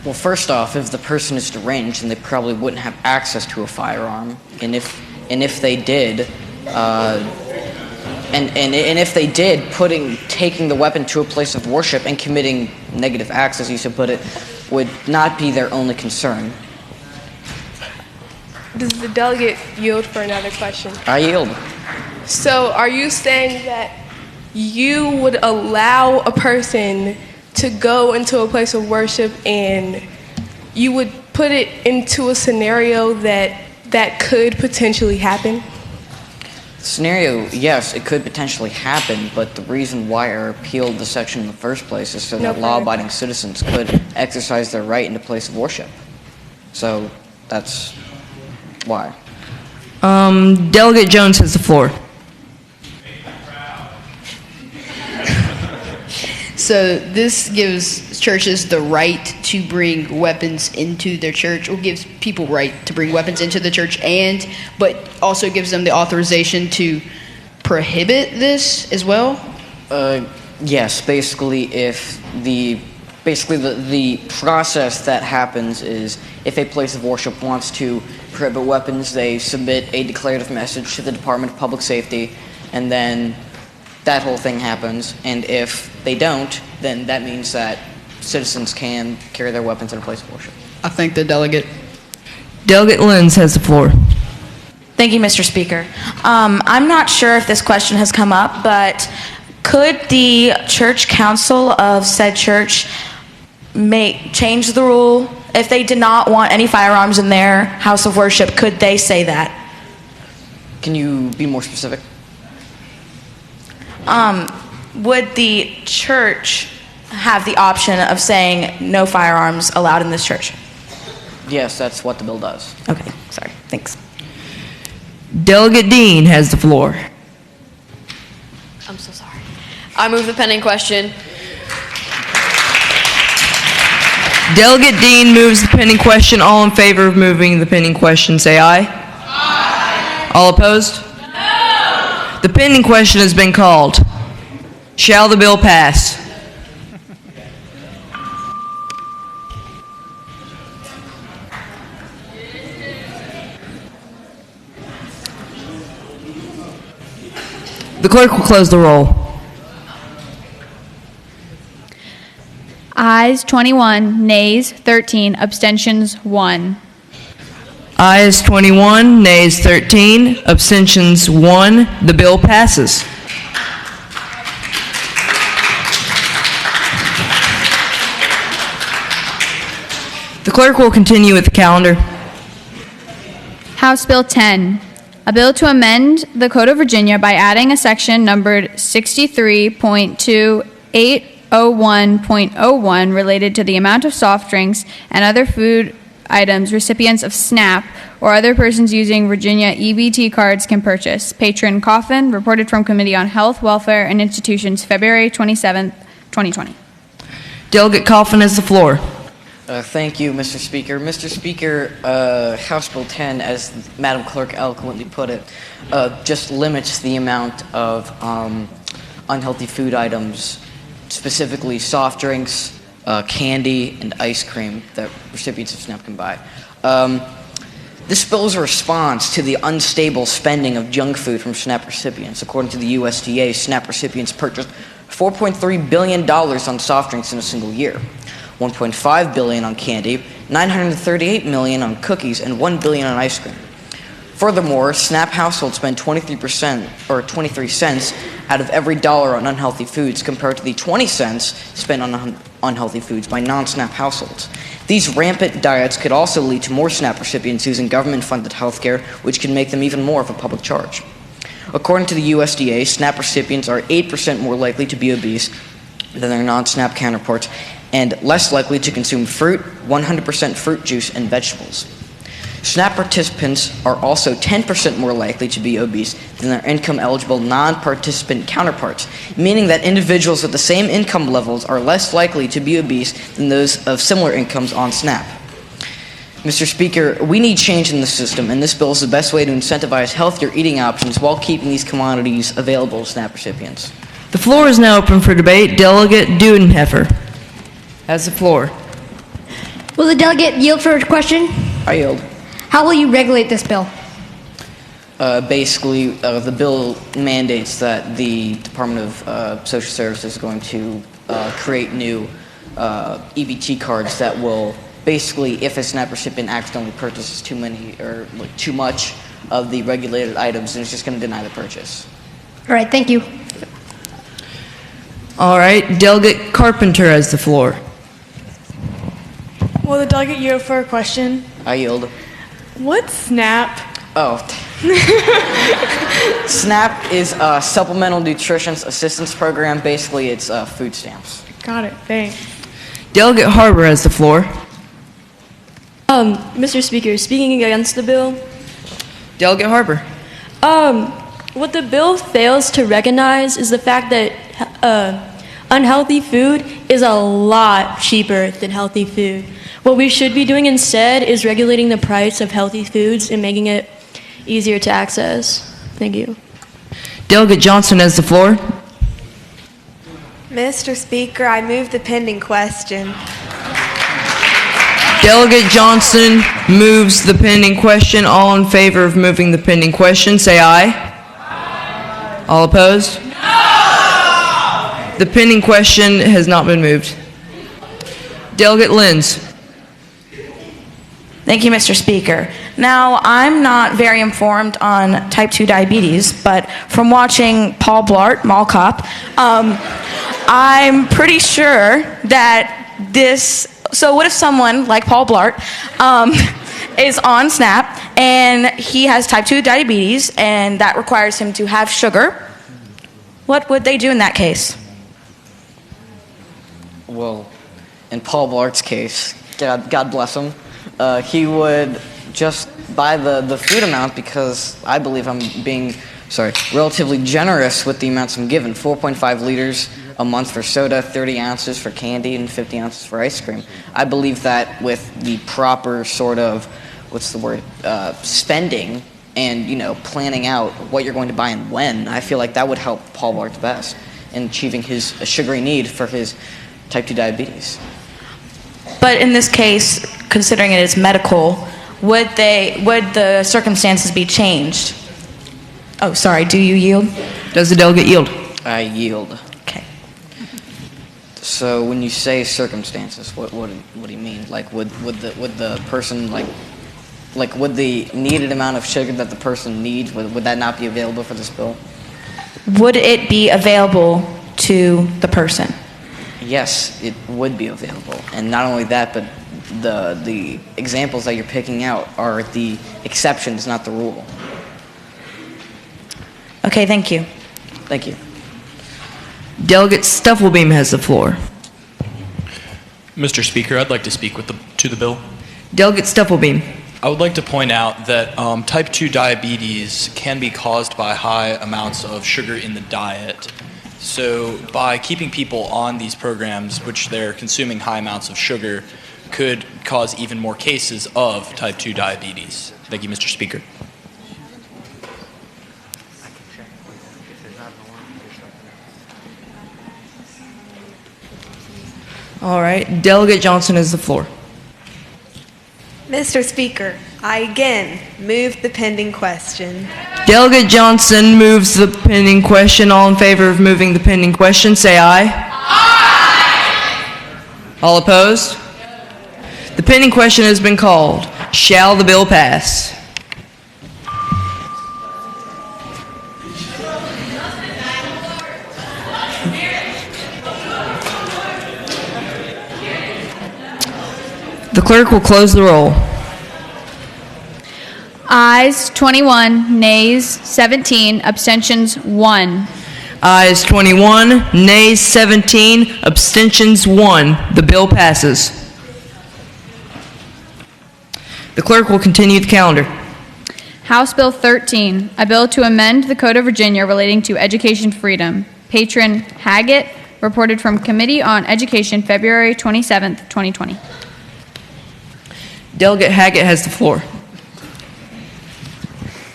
Well, first off, if the person is deranged, then they probably wouldn't have access to a firearm. And if they did, if they did, taking the weapon to a place of worship and committing negative acts, as you should put it, would not be their only concern. Does the delegate yield for another question? I yield. So are you saying that you would allow a person to go into a place of worship and you would put it into a scenario that could potentially happen? Scenario, yes, it could potentially happen, but the reason why I repealed the section in the first place is so that law-abiding citizens could exercise their right in a place of worship. So that's why. Delegate Jones has the floor. So this gives churches the right to bring weapons into their church, or gives people right to bring weapons into the church, but also gives them the authorization to prohibit this as well? Yes, basically the process that happens is if a place of worship wants to prohibit weapons, they submit a declarative message to the Department of Public Safety, and then that whole thing happens. And if they don't, then that means that citizens can carry their weapons in a place of worship. I thank the delegate. Delegate Lenz has the floor. Thank you, Mr. Speaker. I'm not sure if this question has come up, but could the church council of said church change the rule? If they did not want any firearms in their house of worship, could they say that? Can you be more specific? Would the church have the option of saying no firearms allowed in this church? Yes, that's what the bill does. Okay, sorry. Thanks. Delegate Dean has the floor. I'm so sorry. I move the pending question. Delegate Dean moves the pending question. All in favor of moving the pending question, say aye. Aye. All opposed? No. The pending question has been called. Shall the bill pass? The clerk will close the roll. Ayes 21, nays 13, abstentions 1. Ayes 21, nays 13, abstentions 1. The bill passes. The clerk will continue with the calendar. House Bill 10, a bill to amend the Code of Virginia by adding a section numbered 63.2801.01 related to the amount of soft drinks and other food items recipients of SNAP or other persons using Virginia EBT cards can purchase. Patron Coffin, reported from Committee on Health, Welfare, and Institutions, February 27, 2020. Delegate Coffin has the floor. Thank you, Mr. Speaker. Mr. Speaker, House Bill 10, as Madam Clerk eloquently put it, just limits the amount of unhealthy food items, specifically soft drinks, candy, and ice cream that recipients of SNAP can buy. This bill is a response to the unstable spending of junk food from SNAP recipients. According to the USDA, SNAP recipients purchased $4.3 billion on soft drinks in a single year. $1.5 billion on candy, $938 million on cookies, and $1 billion on ice cream. Furthermore, SNAP households spend 23% or 23 cents out of every dollar on unhealthy foods compared to the 20 cents spent on unhealthy foods by non-SNAP households. These rampant diets could also lead to more SNAP recipients using government-funded health care, which can make them even more of a public charge. According to the USDA, SNAP recipients are 8% more likely to be obese than their non-SNAP counterparts and less likely to consume fruit, 100% fruit juice, and vegetables. SNAP participants are also 10% more likely to be obese than their income-eligible non-participant counterparts, meaning that individuals with the same income levels are less likely to be obese than those of similar incomes on SNAP. Mr. Speaker, we need change in the system, and this bill is the best way to incentivize healthier eating options while keeping these commodities available to SNAP recipients. The floor is now open for debate. Delegate Dudenheffer has the floor. Will the delegate yield for a question? I yield. How will you regulate this bill? Basically, the bill mandates that the Department of Social Services is going to create new EBT cards that will basically, if a SNAP recipient accidentally purchases too many or too much of the regulated items, then it's just going to deny the purchase. All right, thank you. All right, Delegate Carpenter has the floor. Will the delegate yield for a question? I yield. What's SNAP? Oh. SNAP is a Supplemental Nutrition Assistance Program. Basically, it's food stamps. Got it, thanks. Delegate Harbor has the floor. Mr. Speaker, speaking against the bill. Delegate Harbor. What the bill fails to recognize is the fact that unhealthy food is a lot cheaper than healthy food. What we should be doing instead is regulating the price of healthy foods and making it easier to access. Thank you. Delegate Johnson has the floor. Mr. Speaker, I move the pending question. Delegate Johnson moves the pending question. All in favor of moving the pending question, say aye. Aye. All opposed? No! The pending question has not been moved. Delegate Lenz. Thank you, Mr. Speaker. Now, I'm not very informed on type 2 diabetes, but from watching Paul Blart, Mall Cop, I'm pretty sure that this. So, what if someone like Paul Blart is on SNAP and he has type 2 diabetes and that requires him to have sugar? What would they do in that case? Well, in Paul Blart's case, God bless him, he would just buy the food amount, because I believe I'm being, relatively generous with the amounts I'm given. 4.5 liters a month for soda, 30 ounces for candy, and 50 ounces for ice cream. I believe that with the proper sort of, spending and, planning out what you're going to buy and when, I feel like that would help Paul Blart best in achieving his sugary need for his type 2 diabetes. But in this case, considering it is medical, would the circumstances be changed? Oh, sorry, do you yield? Does the delegate yield? I yield. Okay. So when you say circumstances, what do you mean? Like, would the person, would the needed amount of sugar that the person needs, would that not be available for this bill? Would it be available to the person? Yes, it would be available. And not only that, but the examples that you're picking out are the exceptions, not the rule. Okay, thank you. Thank you. Delegate Stufflebeam has the floor. Mr. Speaker, I'd like to speak to the bill. Delegate Stufflebeam. I would like to point out that type 2 diabetes can be caused by high amounts of sugar in the diet. So by keeping people on these programs, which they're consuming high amounts of sugar, could cause even more cases of type 2 diabetes. Thank you, Mr. Speaker. All right, Delegate Johnson has the floor. Mr. Speaker, I again move the pending question. Delegate Johnson moves the pending question. All in favor of moving the pending question, say aye. Aye. All opposed? The pending question has been called. Shall the bill pass? The clerk will close the roll. Ayes 21, nays 17, abstentions 1. Ayes 21, nays 17, abstentions 1. The bill passes. The clerk will continue the calendar. House Bill 13, a bill to amend the Code of Virginia relating to education freedom. Patron Haggett, reported from Committee on Education, February 27, 2020. Delegate Haggett has the floor.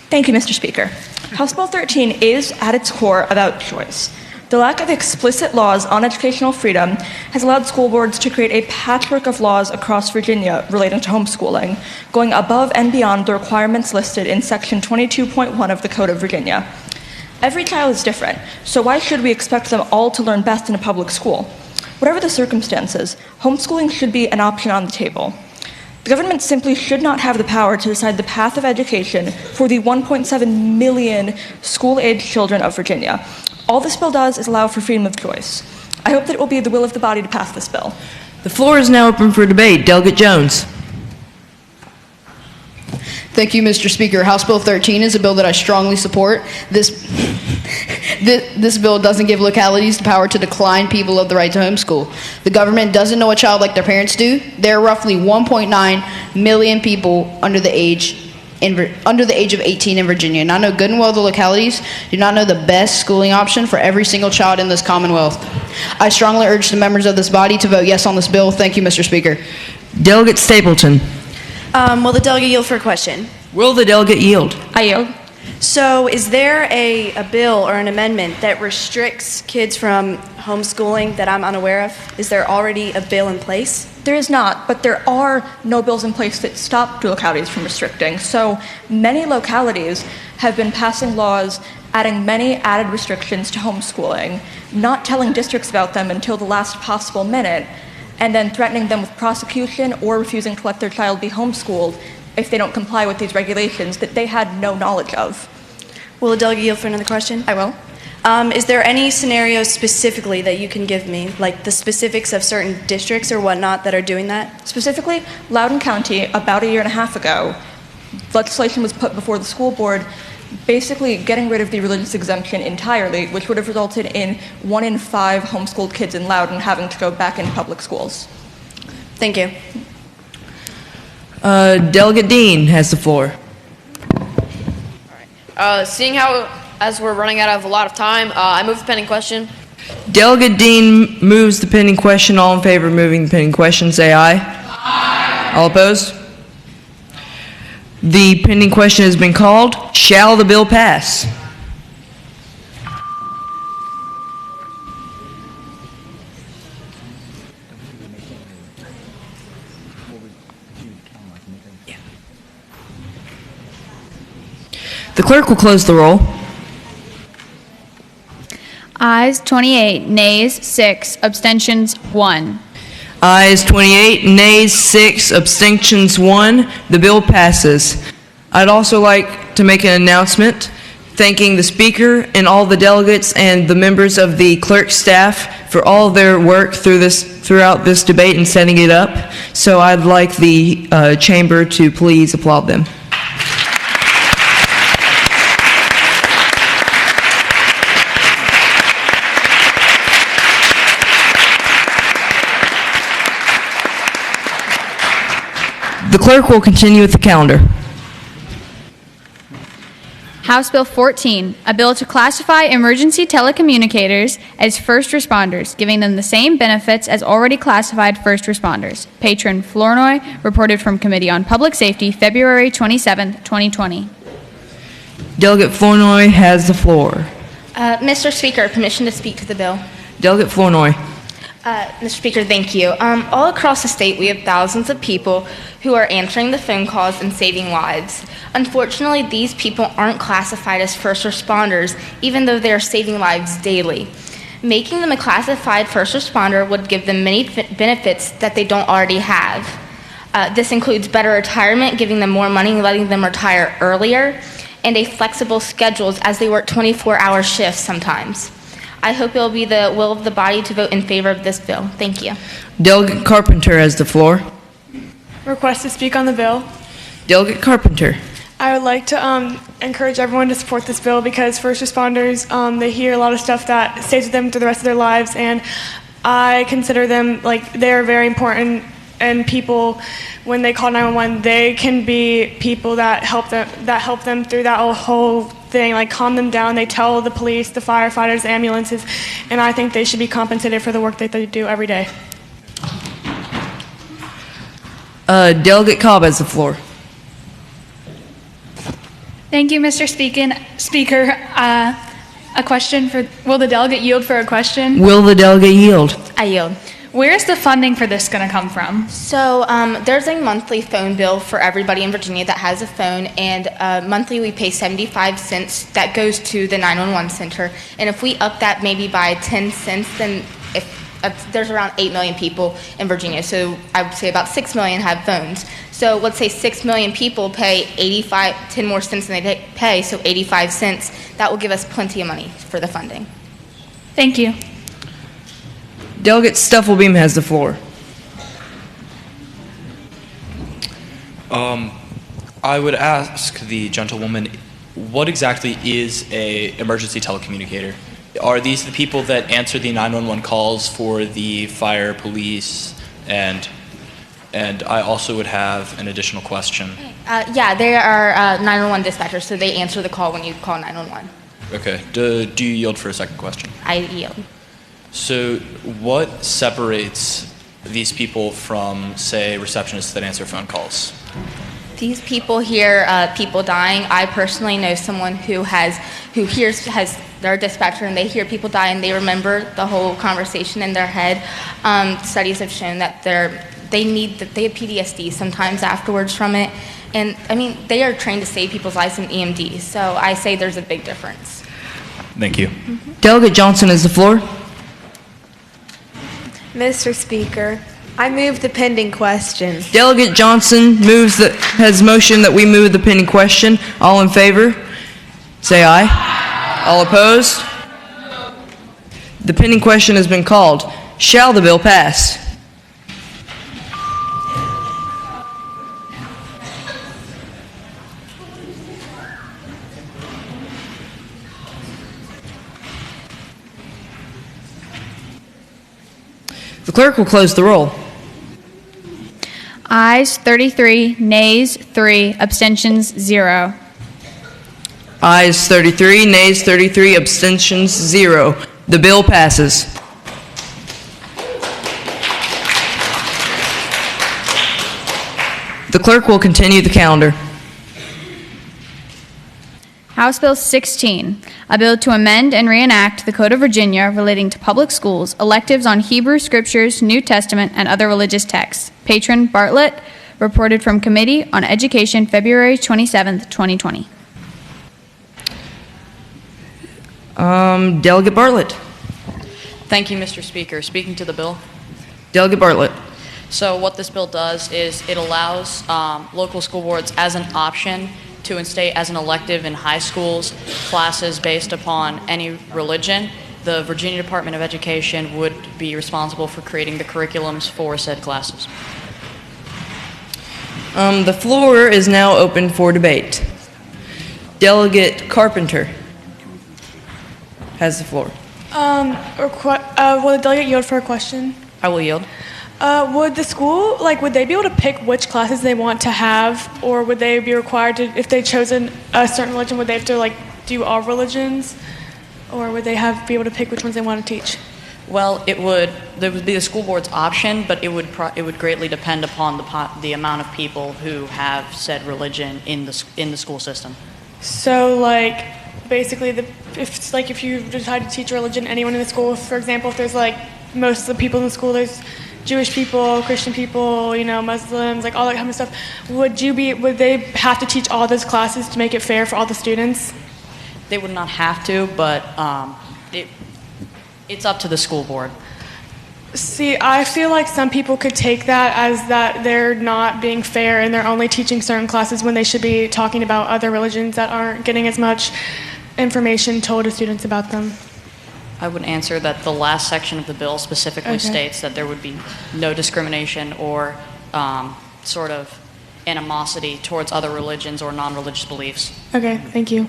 Thank you, Mr. Speaker. House Bill 13 is, at its core, about choice. The lack of explicit laws on educational freedom has allowed school boards to create a patchwork of laws across Virginia relating to homeschooling, going above and beyond the requirements listed in Section 22.1 of the Code of Virginia. Every child is different, so why should we expect them all to learn best in a public school? Whatever the circumstances, homeschooling should be an option on the table. The government simply should not have the power to decide the path of education for the 1.7 million school-aged children of Virginia. All this bill does is allow for freedom of choice. I hope that it will be the will of the body to pass this bill. The floor is now open for debate. Delegate Jones. Thank you, Mr. Speaker. House Bill 13 is a bill that I strongly support. This bill doesn't give localities the power to decline people of the right to homeschool. The government doesn't know a child like their parents do. There are roughly 1.9 million people under the age of 18 in Virginia, and I know good and well the localities do not know the best schooling option for every single child in this Commonwealth. I strongly urge the members of this body to vote yes on this bill. Thank you, Mr. Speaker. Delegate Stapleton. Will the delegate yield for a question? Will the delegate yield? I yield. So is there a bill or an amendment that restricts kids from homeschooling that I'm unaware of? Is there already a bill in place? There is not, but there are no bills in place that stop localities from restricting. So many localities have been passing laws adding many added restrictions to homeschooling, not telling districts about them until the last possible minute, and then threatening them with prosecution or refusing to let their child be homeschooled if they don't comply with these regulations that they had no knowledge of. Will the delegate yield for another question? I will. Is there any scenarios specifically that you can give me, like the specifics of certain districts or whatnot that are doing that? Specifically, Loudoun County, about a year and a half ago, legislation was put before the school board basically getting rid of the religious exemption entirely, which would have resulted in 1 in 5 homeschooled kids in Loudoun having to go back in public schools. Thank you. Delegate Dean has the floor. Seeing how, as we're running out of a lot of time, I move the pending question. Delegate Dean moves the pending question. All in favor of moving the pending question, say aye. Aye. All opposed? The pending question has been called. Shall the bill pass? The clerk will close the roll. Ayes 28, nays 6, abstentions 1. Ayes 28, nays 6, abstentions 1. The bill passes. I'd also like to make an announcement thanking the speaker and all the delegates and the members of the clerk staff for all their work throughout this debate and setting it up. So I'd like the chamber to please applaud them. The clerk will continue with the calendar. House Bill 14, a bill to classify emergency telecommunicators as first responders, giving them the same benefits as already classified first responders. Patron Flournoy, reported from Committee on Public Safety, February 27, 2020. Delegate Flournoy has the floor. Mr. Speaker, permission to speak to the bill. Delegate Flournoy. Mr. Speaker, thank you. All across the state, we have thousands of people who are answering the phone calls and saving lives. Unfortunately, these people aren't classified as first responders, even though they are saving lives daily. Making them a classified first responder would give them many benefits that they don't already have. This includes better retirement, giving them more money, letting them retire earlier, and a flexible schedules as they work 24-hour shifts sometimes. I hope it will be the will of the body to vote in favor of this bill. Thank you. Delegate Carpenter has the floor. Request to speak on the bill. Delegate Carpenter. I would like to encourage everyone to support this bill because first responders, they hear a lot of stuff that stays with them through the rest of their lives, and I consider them like they're very important. And people, when they call 911, they can be people that help them through that whole thing, like calm them down. They tell the police, the firefighters, the ambulances, and I think they should be compensated for the work that they do every day. Delegate Cobb has the floor. Thank you, Mr. Speaker. A question for, will the delegate yield for a question? Will the delegate yield? I yield. Where's the funding for this going to come from? So there's a monthly phone bill for everybody in Virginia that has a phone, and monthly we pay 75 cents that goes to the 911 center. And if we up that maybe by 10 cents, then there's around 8 million people in Virginia, so I would say about 6 million have phones. So let's say 6 million people pay 10 more cents than they pay, so 85 cents. That will give us plenty of money for the funding. Thank you. Delegate Stufflebeam has the floor. I would ask the gentlewoman, what exactly is a emergency telecommunicator? Are these the people that answer the 911 calls for the fire, police, and I also would have an additional question. Yeah, they are 911 dispatchers, so they answer the call when you call 911. Okay. Do you yield for a second question? I yield. So what separates these people from, say, receptionists that answer phone calls? These people hear people dying. I personally know someone who has their dispatcher, and they hear people die and they remember the whole conversation in their head. Studies have shown that they have PTSD sometimes afterwards from it, and I mean they are trained to save people's lives in EMD. So I say there's a big difference. Thank you. Delegate Johnson has the floor. Mr. Speaker, I move the pending question. Delegate Johnson has motioned that we move the pending question. All in favor, say aye. All opposed? The pending question has been called. Shall the bill pass? The clerk will close the roll. Ayes 33, nays 3, abstentions 0. Ayes 33, nays 33, abstentions 0. The bill passes. The clerk will continue the calendar. House Bill 16, a bill to amend and reenact the Code of Virginia relating to public schools, electives on Hebrew Scriptures, New Testament, and other religious texts. Patron Bartlett, reported from Committee on Education, February 27th, 2020. Delegate Bartlett. Thank you, Mr. Speaker. Speaking to the bill. Delegate Bartlett. So what this bill does is it allows local school boards as an option to instate as an elective in high schools classes based upon any religion. The Virginia Department of Education would be responsible for creating the curriculums for said classes. The floor is now open for debate. Delegate Carpenter has the floor. Will the delegate yield for a question? I will yield. Would the school, would they be able to pick which classes they want to have, or would they be required to, if they'd chosen a certain religion, would they have to, do all religions? Or would they be able to pick which ones they want to teach? Well, there would be the school board's option, but it would greatly depend upon the amount of people who have said religion in the school system. So, basically, if you decide to teach religion, anyone in the school, for example, if there's most of the people in the school, there's Jewish people, Christian people, Muslims, all that kind of stuff. Would they have to teach all those classes to make it fair for all the students? They would not have to, but it's up to the school board. See, I feel like some people could take that as that they're not being fair and they're only teaching certain classes when they should be talking about other religions that aren't getting as much information told to students about them. I would answer that the last section of the bill specifically states that there would be no discrimination or sort of animosity towards other religions or non-religious beliefs. Okay, thank you.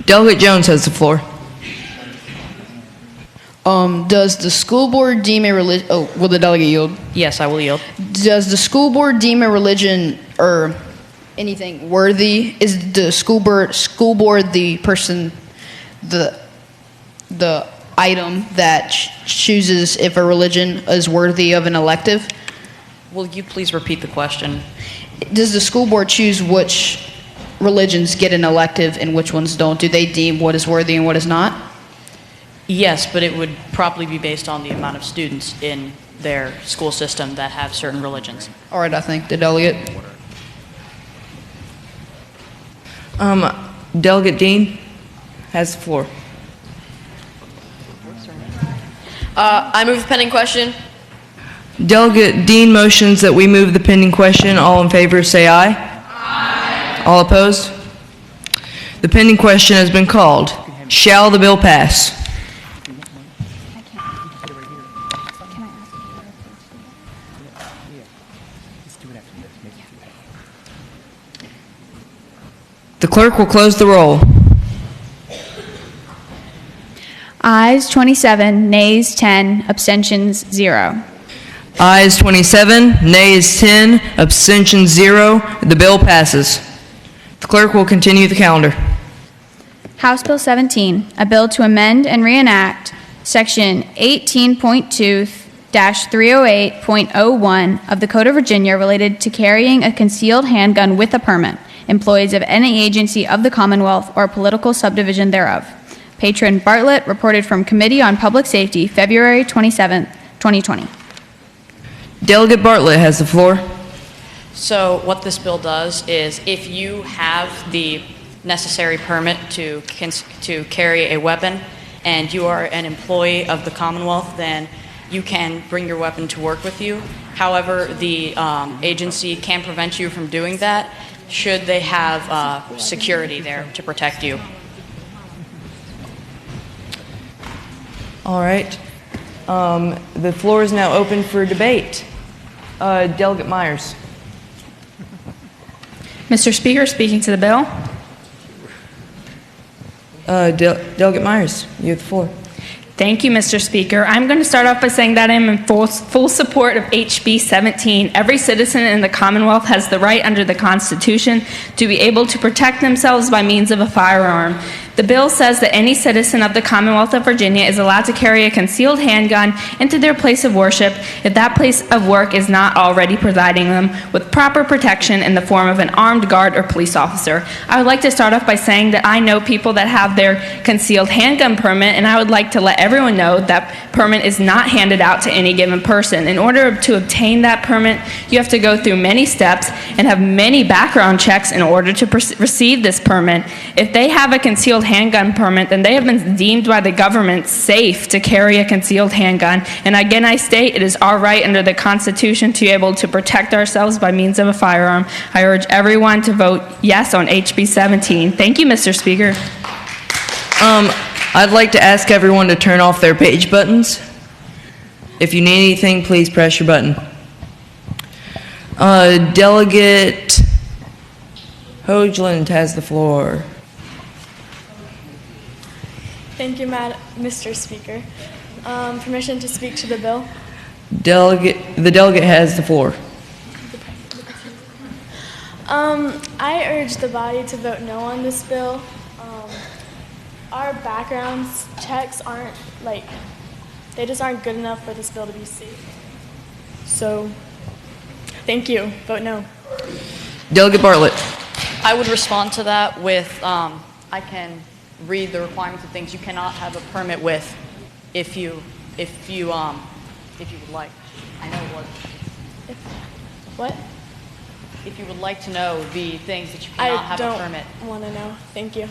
Delegate Jones has the floor. Does the school board deem a religion... Oh, will the delegate yield? Yes, I will yield. Does the school board deem a religion or anything worthy? Is the school board the person, the item that chooses if a religion is worthy of an elective? Will you please repeat the question? Does the school board choose which religions get an elective and which ones don't? Do they deem what is worthy and what is not? Yes, but it would probably be based on the amount of students in their school system that have certain religions. All right, I think the delegate. Delegate Dean has the floor. I move the pending question. Delegate Dean motions that we move the pending question. All in favor say aye. Aye. All opposed? The pending question has been called. Shall the bill pass? The clerk will close the roll. Ayes 27, nays 10, abstentions 0. Ayes 27, nays 10, abstentions 0. The bill passes. The clerk will continue the calendar. House Bill 17, a bill to amend and reenact Section 18.2-308.01 of the Code of Virginia related to carrying a concealed handgun with a permit, employees of any agency of the Commonwealth or political subdivision thereof. Patron Bartlett, reported from Committee on Public Safety, February 27, 2020. Delegate Bartlett has the floor. So what this bill does is if you have the necessary permit to carry a weapon and you are an employee of the Commonwealth, then you can bring your weapon to work with you. However, the agency can prevent you from doing that should they have security there to protect you. All right. The floor is now open for debate. Delegate Myers. Mr. Speaker, speaking to the bill. Delegate Myers, you have the floor. Thank you, Mr. Speaker. I'm going to start off by saying that I am in full support of HB 17. Every citizen in the Commonwealth has the right under the Constitution to be able to protect themselves by means of a firearm. The bill says that any citizen of the Commonwealth of Virginia is allowed to carry a concealed handgun into their place of worship if that place of work is not already providing them with proper protection in the form of an armed guard or police officer. I would like to start off by saying that I know people that have their concealed handgun permit, and I would like to let everyone know that permit is not handed out to any given person. In order to obtain that permit, you have to go through many steps and have many background checks in order to receive this permit. If they have a concealed handgun permit, then they have been deemed by the government safe to carry a concealed handgun. And again, I state it is our right under the Constitution to be able to protect ourselves by means of a firearm. I urge everyone to vote yes on HB 17. Thank you, Mr. Speaker. I'd like to ask everyone to turn off their page buttons. If you need anything, please press your button. Delegate Hoagland has the floor. Thank you, Mr. Speaker. Permission to speak to the bill? The delegate has the floor. I urge the body to vote no on this bill. Our background checks aren't, they just aren't good enough for this bill to be safe. So, thank you. Vote no. Delegate Bartlett. I would respond to that with, I can read the requirements of things you cannot have a permit with if you would like. I know what. What? If you would like to know the things that you cannot have a permit. I don't want to know. Thank you.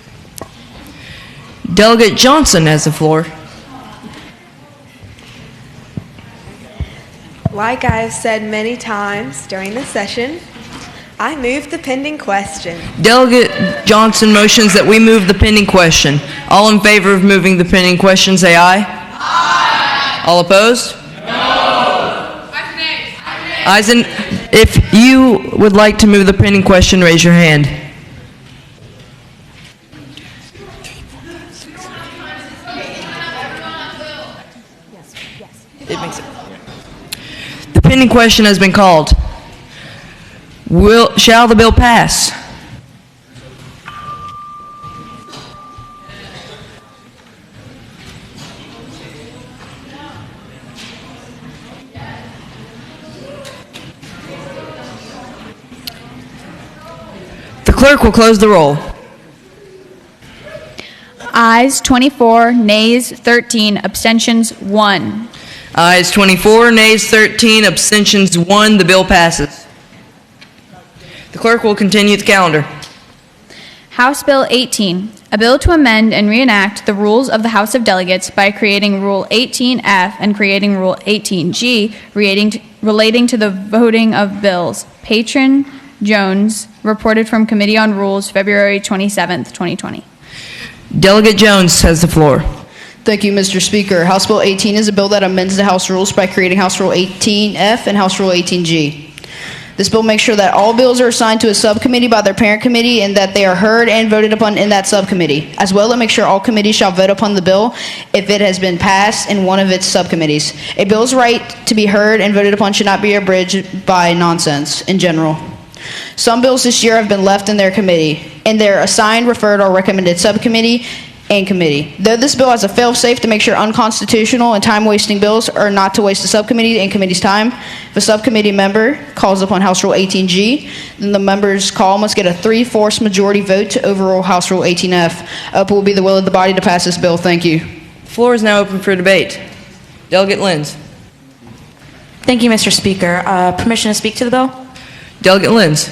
Delegate Johnson has the floor. Like I've said many times during the session, I move the pending question. Delegate Johnson motions that we move the pending question. All in favor of moving the pending question, say aye. Aye. All opposed? No. Ayes and if you would like to move the pending question, raise your hand. It makes it. The pending question has been called. Shall the bill pass? The clerk will close the roll. Ayes 24, nays 13, abstentions 1. Ayes 24, nays 13, abstentions 1. The bill passes. The clerk will continue the calendar. House Bill 18, a bill to amend and reenact the rules of the House of Delegates by creating Rule 18F and creating Rule 18G relating to the voting of bills. Patron Jones reported from Committee on Rules, February 27th, 2020. Delegate Jones has the floor. Thank you, Mr. Speaker. House Bill 18 is a bill that amends the House rules by creating House Rule 18F and House Rule 18G. This bill makes sure that all bills are assigned to a subcommittee by their parent committee and that they are heard and voted upon in that subcommittee. As well, it makes sure all committees shall vote upon the bill if it has been passed in one of its subcommittees. A bill's right to be heard and voted upon should not be abridged by nonsense in general. Some bills this year have been left in their committee, in their assigned, referred, or recommended subcommittee and committee. Though this bill has a fail-safe to make sure unconstitutional and time-wasting bills are not to waste the subcommittee and committee's time, if a subcommittee member calls upon House Rule 18G, then the member's call must get a 3/4 majority vote to overrule House Rule 18F. It will be the will of the body to pass this bill. Thank you. The floor is now open for debate. Delegate Lenz. Thank you, Mr. Speaker. Permission to speak to the bill? Delegate Lenz.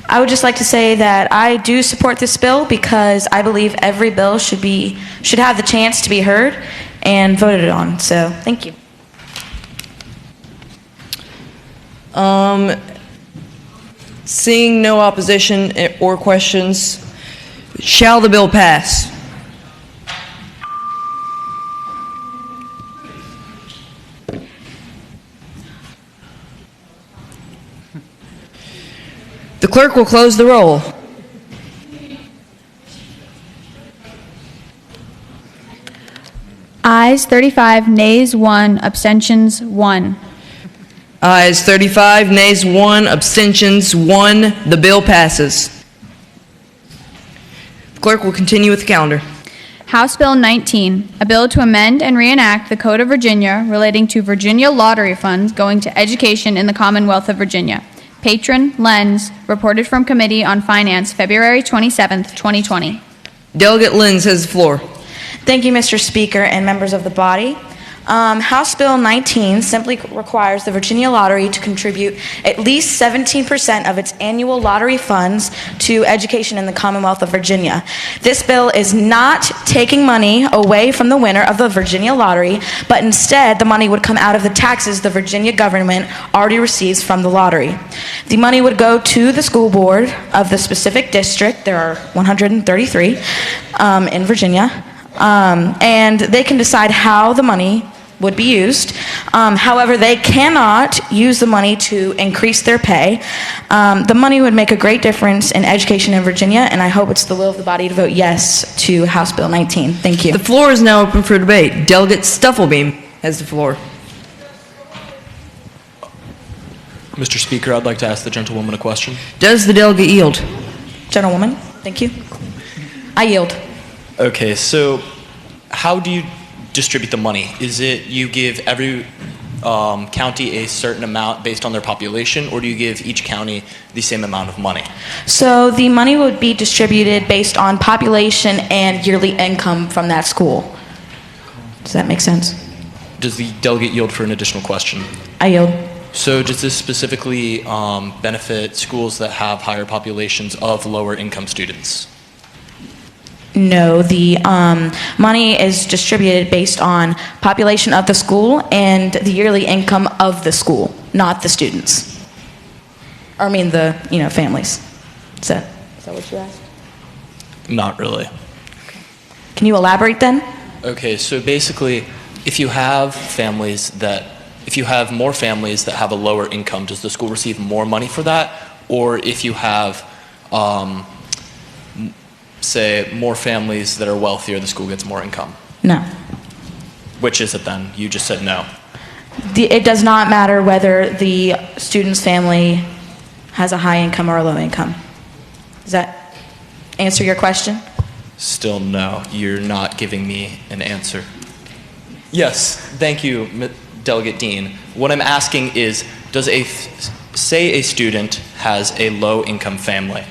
I would just like to say that I do support this bill because I believe every bill should have the chance to be heard and voted on. So, thank you. Seeing no opposition or questions, shall the bill pass? The clerk will close the roll. Ayes 35, nays 1, abstentions 1. Ayes 35, nays 1, abstentions 1. The bill passes. The clerk will continue with the calendar. House Bill 19, a bill to amend and reenact the Code of Virginia relating to Virginia lottery funds going to education in the Commonwealth of Virginia. Patron, Lenz, reported from Committee on Finance, February 27th, 2020. Delegate Lenz has the floor. Thank you, Mr. Speaker and members of the body. House Bill 19 simply requires the Virginia Lottery to contribute at least 17% of its annual lottery funds to education in the Commonwealth of Virginia. This bill is not taking money away from the winner of the Virginia Lottery, but instead the money would come out of the taxes the Virginia government already receives from the lottery. The money would go to the school board of the specific district. There are 133 in Virginia. And they can decide how the money would be used. However, they cannot use the money to increase their pay. The money would make a great difference in education in Virginia, and I hope it's the will of the body to vote yes to House Bill 19. Thank you. The floor is now open for debate. Delegate Stufflebeam has the floor. Mr. Speaker, I'd like to ask the gentlewoman a question. Does the delegate yield? Gentlewoman, thank you. I yield. Okay, so how do you distribute the money? Is it you give every county a certain amount based on their population, or do you give each county the same amount of money? So the money would be distributed based on population and yearly income from that school. Does that make sense? Does the delegate yield for an additional question? I yield. So does this specifically benefit schools that have higher populations of lower income students? No, the money is distributed based on population of the school and the yearly income of the school, not the students. Or I mean the families. Is that what you asked? Not really. Can you elaborate then? Okay, so basically, if you have more families that have a lower income, does the school receive more money for that? Or if you have say more families that are wealthier, the school gets more income? No. Which is it then? You just said no. It does not matter whether the student's family has a high income or a low income. Does that answer your question? Still no. You're not giving me an answer. Yes, thank you, Delegate Dean. What I'm asking is, say a student has a low income family.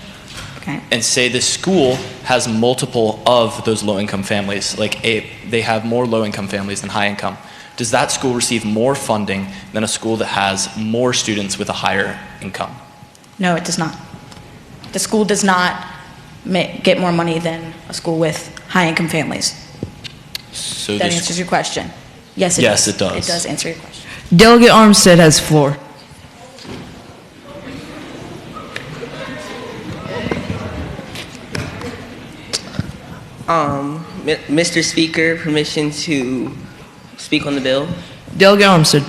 Okay. And say the school has multiple of those low-income families, they have more low-income families than high-income. Does that school receive more funding than a school that has more students with a higher income? No, it does not. The school does not get more money than a school with high-income families. So that answers your question. Yes, it does. Yes, it does. It does answer your question. Delegate Armstead has the floor. Mr. Speaker, permission to speak on the bill? Delegate Armstead.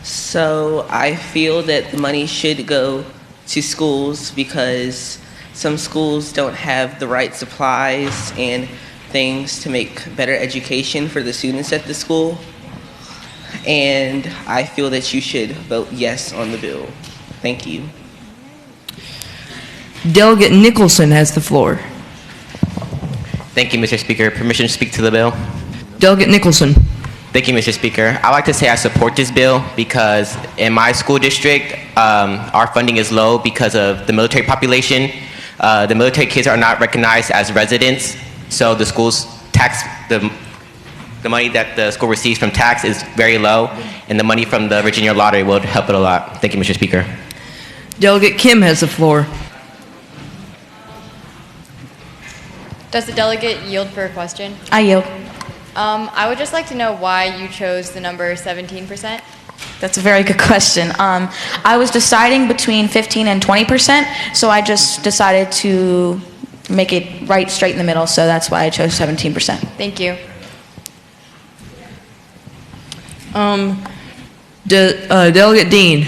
So I feel that the money should go to schools because some schools don't have the right supplies and things to make better education for the students at the school. And I feel that you should vote yes on the bill. Thank you. Delegate Nicholson has the floor. Thank you, Mr. Speaker. Permission to speak to the bill? Delegate Nicholson. Thank you, Mr. Speaker. I'd like to say I support this bill because in my school district, our funding is low because of the military population. The military kids are not recognized as residents, so the school's tax, the money that the school receives from tax is very low, and the money from the Virginia Lottery would help it a lot. Thank you, Mr. Speaker. Delegate Kim has the floor. Does the delegate yield for a question? I yield. I would just like to know why you chose the number 17%. That's a very good question. I was deciding between 15 and 20%, so I just decided to make it right straight in the middle, so that's why I chose 17%. Thank you. Delegate Dean.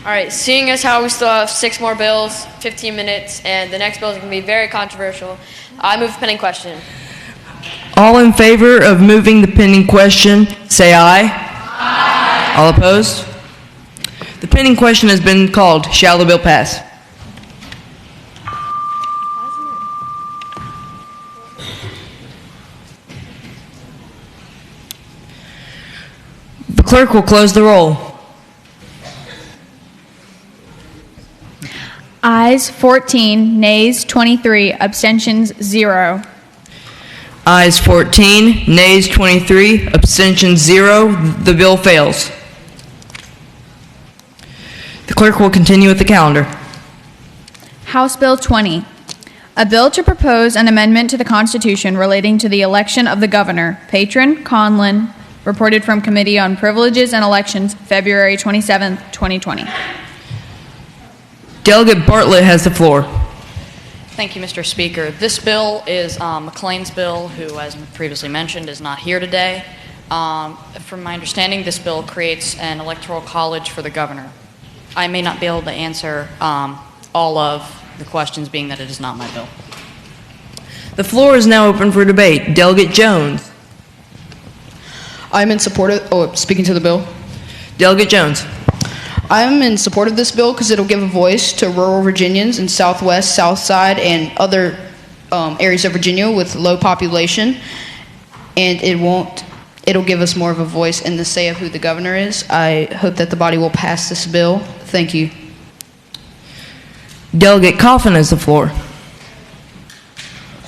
All right, seeing as how we still have 6 more bills, 15 minutes, and the next bill is going to be very controversial, I move the pending question. All in favor of moving the pending question, say aye. Aye. All opposed? The pending question has been called. Shall the bill pass? The clerk will close the roll. Ayes 14, nays 23, abstentions 0. Ayes 14, nays 23, abstentions 0. The bill fails. The clerk will continue with the calendar. House Bill 20, a bill to propose an amendment to the Constitution relating to the election of the governor. Patron Conlin, reported from Committee on Privileges and Elections, February 27, 2020. Delegate Bartlett has the floor. Thank you, Mr. Speaker. This bill is McLean's bill, who, as previously mentioned, is not here today. From my understanding, this bill creates an electoral college for the governor. I may not be able to answer all of the questions, being that it is not my bill. The floor is now open for debate. Delegate Jones. I'm in support of, speaking to the bill. Delegate Jones. I'm in support of this bill because it'll give a voice to rural Virginians in Southwest, South Side, and other areas of Virginia with low population. And it'll give us more of a voice in the say of who the governor is. I hope that the body will pass this bill. Thank you. Delegate Coffin has the floor.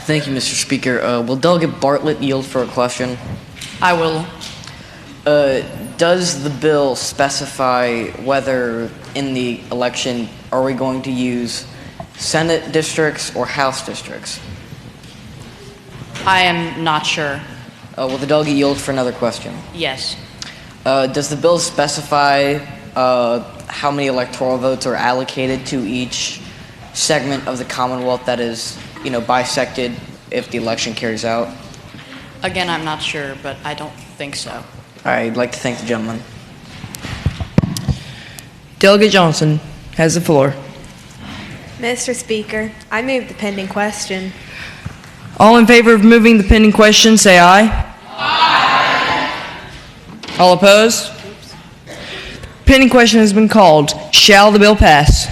Thank you, Mr. Speaker. Will Delegate Bartlett yield for a question? I will. Does the bill specify whether in the election are we going to use Senate districts or House districts? I am not sure. Will the delegate yield for another question? Yes. Does the bill specify how many electoral votes are allocated to each segment of the Commonwealth that is, bisected if the election carries out? Again, I'm not sure, but I don't think so. I'd like to thank the gentleman. Delegate Johnson has the floor. Mr. Speaker, I move the pending question. All in favor of moving the pending question, say aye. Aye. All opposed? Pending question has been called. Shall the bill pass?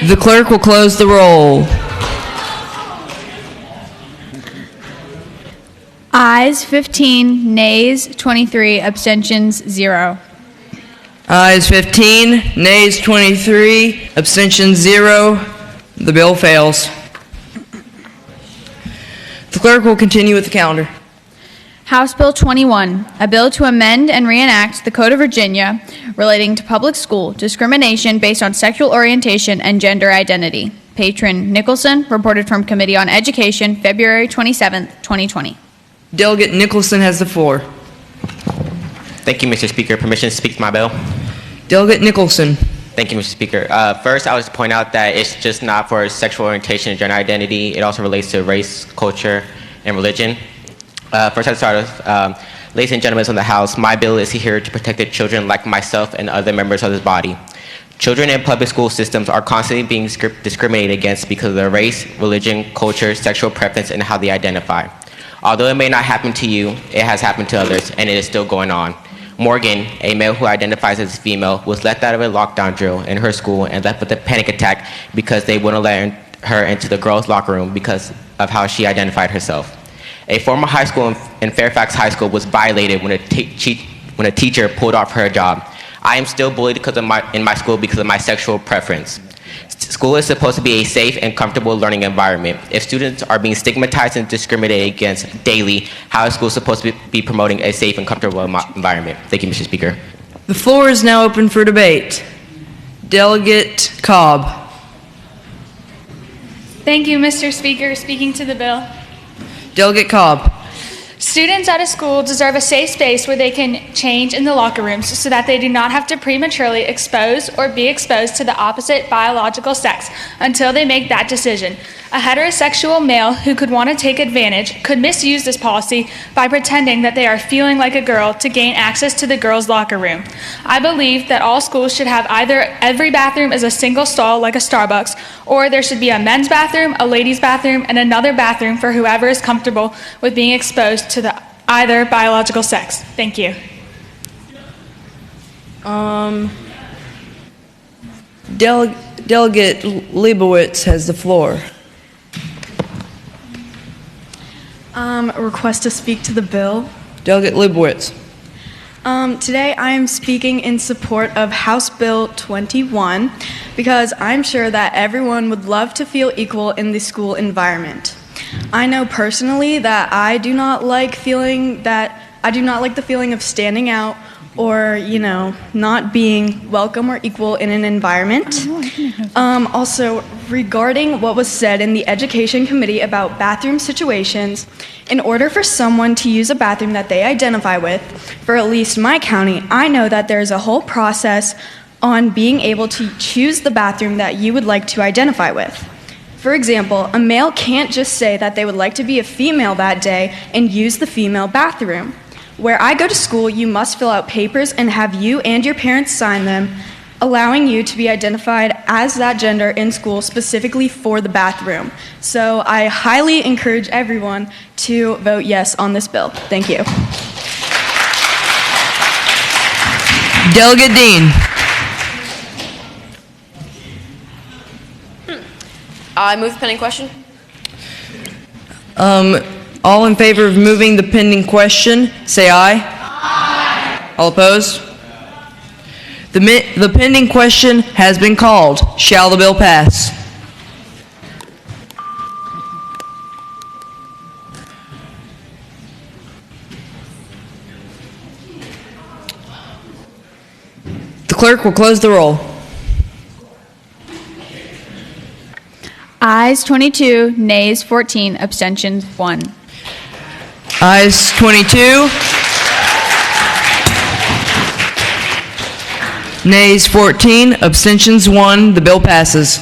The clerk will close the roll. Ayes 15, nays 23, abstentions 0. Ayes 15, nays 23, abstentions 0. The bill fails. The clerk will continue with the calendar. House Bill 21, a bill to amend and reenact the Code of Virginia relating to public school discrimination based on sexual orientation and gender identity. Patron Nicholson, reported from Committee on Education, February 27, 2020. Delegate Nicholson has the floor. Thank you, Mr. Speaker. Permission to speak to my bill? Delegate Nicholson. Thank you, Mr. Speaker. First, I would just point out that it's just not for sexual orientation and gender identity. It also relates to race, culture, and religion. First, I'd start with, ladies and gentlemen of the House, my bill is here to protect the children like myself and other members of this body. Children in public school systems are constantly being discriminated against because of their race, religion, culture, sexual preference, and how they identify. Although it may not happen to you, it has happened to others, and it is still going on. Morgan, a male who identifies as female, was left out of a lockdown drill in her school and left with a panic attack because they wouldn't let her into the girls' locker room because of how she identified herself. A former high school in Fairfax High School was violated when a teacher pulled off her job. I am still bullied in my school because of my sexual preference. School is supposed to be a safe and comfortable learning environment. If students are being stigmatized and discriminated against daily, how is school supposed to be promoting a safe and comfortable environment? Thank you, Mr. Speaker. The floor is now open for debate. Delegate Cobb. Thank you, Mr. Speaker. Speaking to the bill. Delegate Cobb. Students at a school deserve a safe space where they can change in the locker rooms so that they do not have to prematurely expose or be exposed to the opposite biological sex until they make that decision. A heterosexual male who could want to take advantage could misuse this policy by pretending that they are feeling like a girl to gain access to the girls' locker room. I believe that all schools should have either every bathroom is a single stall like a Starbucks, or there should be a men's bathroom, a ladies' bathroom, and another bathroom for whoever is comfortable with being exposed to the either biological sex. Thank you. Delegate Leibowitz has the floor. Request to speak to the bill. Delegate Leibowitz. Today I am speaking in support of House Bill 21 because I'm sure that everyone would love to feel equal in the school environment. I know personally that I do not like the feeling of standing out or, not being welcome or equal in an environment. Also, regarding what was said in the Education Committee about bathroom situations, in order for someone to use a bathroom that they identify with, for at least my county, I know that there's a whole process on being able to choose the bathroom that you would like to identify with. For example, a male can't just say that they would like to be a female that day and use the female bathroom. Where I go to school, you must fill out papers and have you and your parents sign them, allowing you to be identified as that gender in school specifically for the bathroom. So I highly encourage everyone to vote yes on this bill. Thank you. Delegate Dean. I move the pending question. All in favor of moving the pending question, say aye. Aye. All opposed? The pending question has been called. Shall the bill pass? The clerk will close the roll. Ayes 22, nays 14, abstentions 1. Ayes 22. Nays 14, abstentions 1. The bill passes.